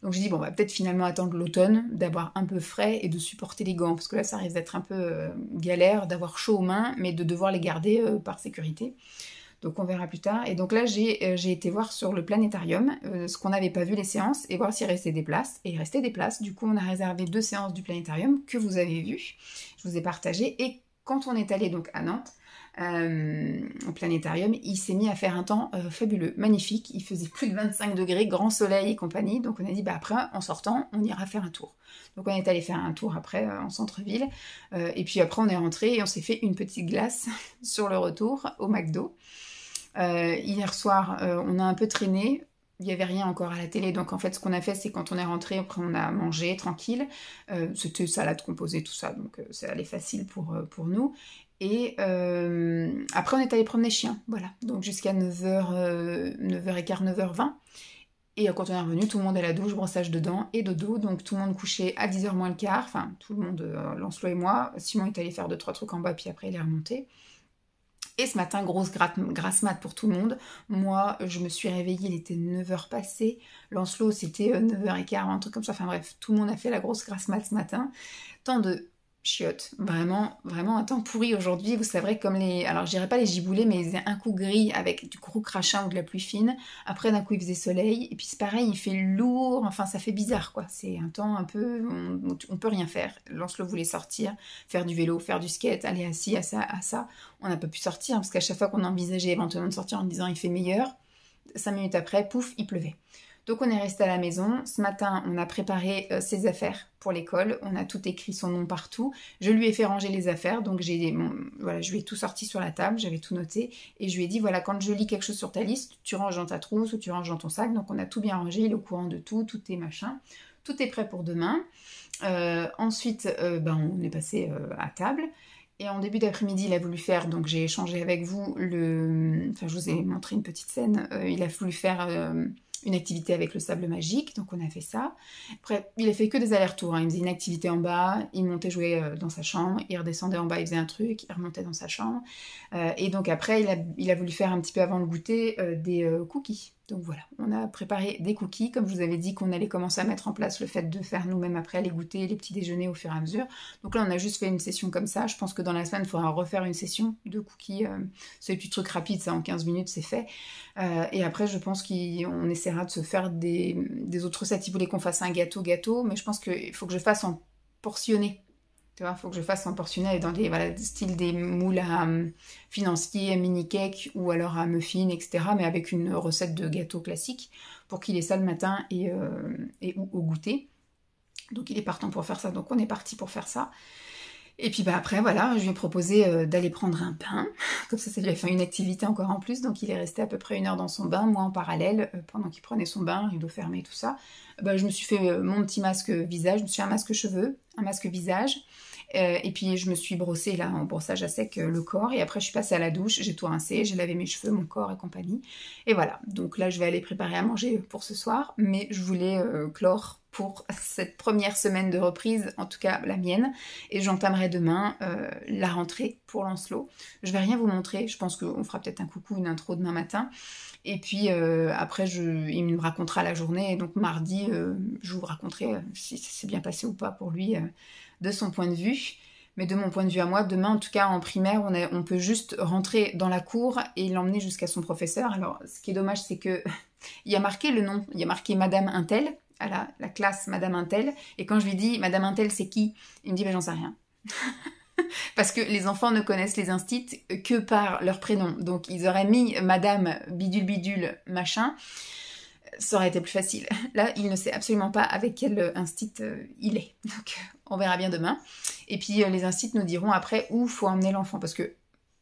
Speaker 1: Donc, j'ai dit, bon, on va peut-être finalement attendre l'automne, d'avoir un peu frais et de supporter les gants. Parce que là, ça risque d'être un peu galère d'avoir chaud aux mains, mais de devoir les garder par sécurité. Donc on verra plus tard. Et donc là, j'ai été voir sur le planétarium ce qu'on n'avait pas vu les séances et voir s'il restait des places. Et il restait des places. Du coup, on a réservé 2 séances du planétarium que vous avez vues. Je vous ai partagé. Et quand on est allé donc à Nantes, au planétarium, il s'est mis à faire un temps fabuleux, magnifique. Il faisait plus de 25 degrés, grand soleil et compagnie. Donc on a dit, après, en sortant, on ira faire un tour. Donc on est allé faire un tour après en centre-ville. Et puis après, on est rentré et on s'est fait une petite glace sur le retour au McDo. Hier soir, on a un peu traîné. Il n'y avait rien encore à la télé, donc en fait ce qu'on a fait c'est quand on est rentré, après on a mangé tranquille, c'était salade composée tout ça, donc ça allait facile pour nous. Et après on est allé promener chiens, voilà, donc jusqu'à 9h, 9h15, 9h20. Et quand on est revenu, tout le monde à la douche, brossage de dents et dodo, donc tout le monde couché à 10h moins le quart, enfin tout le monde, Lancelot et moi. Simon est allé faire 2-3 trucs en bas, puis après il est remonté. Et ce matin, grosse grasse mat pour tout le monde. Moi, je me suis réveillée, il était 9h passé. Lancelot, c'était 9h15, un truc comme ça. Enfin bref, tout le monde a fait la grosse grasse mat ce matin. Tant de chiottes. Vraiment, vraiment un temps pourri aujourd'hui. Vous savrez comme les... Alors, je dirais pas les giboulées, mais ils faisaient un coup gris avec du gros crachin ou de la pluie fine. Après, d'un coup, il faisait soleil. Et puis, c'est pareil, il fait lourd. Enfin, ça fait bizarre, quoi. C'est un temps un peu... On peut rien faire. Lancelot voulait sortir, faire du vélo, faire du skate, aller assis à ça. On n'a pas pu sortir parce qu'à chaque fois qu'on envisageait éventuellement de sortir en disant il fait meilleur, 5 minutes après, pouf, il pleuvait. Donc on est resté à la maison. Ce matin, on a préparé ses affaires pour l'école. On a tout écrit son nom partout. Je lui ai fait ranger les affaires. Donc voilà, je lui ai tout sorti sur la table. J'avais tout noté. Et je lui ai dit, voilà, quand je lis quelque chose sur ta liste, tu ranges dans ta trousse ou tu ranges dans ton sac. Donc on a tout bien rangé. Il est au courant de tout. Tout est machin. Tout est prêt pour demain. Ensuite, on est passé à table. Et en début d'après-midi, il a voulu faire, donc j'ai échangé avec vous, je vous ai montré une petite scène, il a voulu faire une activité avec le sable magique, donc on a fait ça. Après, il a fait que des allers-retours, hein. Il faisait une activité en bas, il montait jouer dans sa chambre, il redescendait en bas, il faisait un truc, il remontait dans sa chambre. Et donc après, il a voulu faire un petit peu avant le goûter des cookies. Donc voilà, on a préparé des cookies, comme je vous avais dit qu'on allait commencer à mettre en place le fait de faire nous-mêmes après les goûters, les petits déjeuners au fur et à mesure. Donc là, on a juste fait une session comme ça. Je pense que dans la semaine, il faudra refaire une session de cookies. C'est des petits trucs rapides, ça, en 15 minutes, c'est fait. Et après, je pense qu'on essaiera de se faire des autres recettes. Il voulait qu'on fasse un gâteau, mais je pense qu'il faut que je fasse en portionné. Tu vois, il faut que je fasse en portionné dans des, voilà, style des moules à financier, mini cake ou alors à muffins, etc. Mais avec une recette de gâteau classique pour qu'il ait ça le matin et au goûter. Donc il est partant pour faire ça, donc on est parti pour faire ça. Et puis bah après voilà, je lui ai proposé d'aller prendre un bain, comme ça lui a fait une activité encore en plus, donc il est resté à peu près 1 heure dans son bain, moi en parallèle, pendant qu'il prenait son bain, rideau fermé, tout ça, bah, je me suis fait mon petit masque visage, je me suis fait un masque cheveux, un masque visage, et puis je me suis brossée là en brossage à sec le corps, et après je suis passée à la douche, j'ai tout rincé, j'ai lavé mes cheveux, mon corps et compagnie, et voilà, donc là je vais aller préparer à manger pour ce soir, mais je voulais clore pour cette première semaine de reprise, en tout cas la mienne, et j'entamerai demain la rentrée pour Lancelot. Je vais rien vous montrer, je pense qu'on fera peut-être un coucou, une intro demain matin, et puis après il me racontera la journée, et donc mardi je vous raconterai si ça s'est bien passé ou pas pour lui de son point de vue. Mais de mon point de vue à moi, demain en tout cas en primaire, on peut juste rentrer dans la cour et l'emmener jusqu'à son professeur. Alors ce qui est dommage, c'est que il y a marqué le nom, il y a marqué Madame Intel, à la classe Madame Intel, et quand je lui dis Madame Intel c'est qui, il me dit ben j'en sais rien. Parce que les enfants ne connaissent les instits que par leur prénom, donc ils auraient mis Madame bidule bidule machin, ça aurait été plus facile. Là il ne sait absolument pas avec quel instit il est, donc on verra bien demain. Et puis les instits nous diront après où faut emmener l'enfant, parce que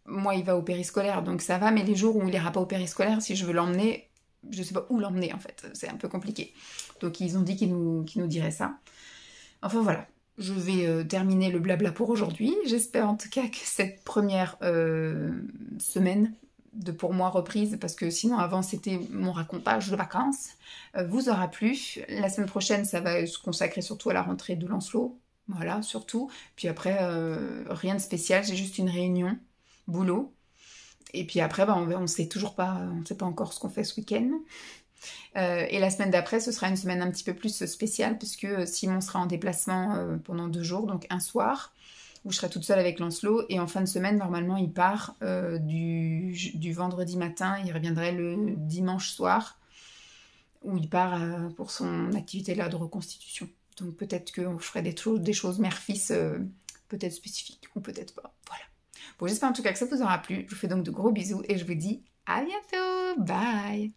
Speaker 1: moi il va au périscolaire donc ça va, mais les jours où il n'ira pas au périscolaire, si je veux l'emmener, je sais pas où l'emmener en fait, c'est un peu compliqué. Donc ils ont dit qu'ils nous diraient ça. Enfin voilà, je vais terminer le blabla pour aujourd'hui. J'espère en tout cas que cette première semaine de pour moi reprise, parce que sinon avant c'était mon racontage de vacances, vous aura plu. La semaine prochaine ça va se consacrer surtout à la rentrée de Lancelot, voilà surtout. Puis après rien de spécial, j'ai juste une réunion boulot. Et puis après, bah, on sait toujours pas, on ne sait pas encore ce qu'on fait ce week-end. Et la semaine d'après, ce sera une semaine un petit peu plus spéciale, puisque Simon sera en déplacement pendant 2 jours, donc un soir, où je serai toute seule avec Lancelot. Et en fin de semaine, normalement, il part du vendredi matin, il reviendrait le dimanche soir, où il part pour son activité là de reconstitution. Donc peut-être que je ferai des choses mère-fils, peut-être spécifiques, ou peut-être pas. Voilà. Bon, j'espère en tout cas que ça vous aura plu. Je vous fais donc de gros bisous et je vous dis à bientôt. Bye!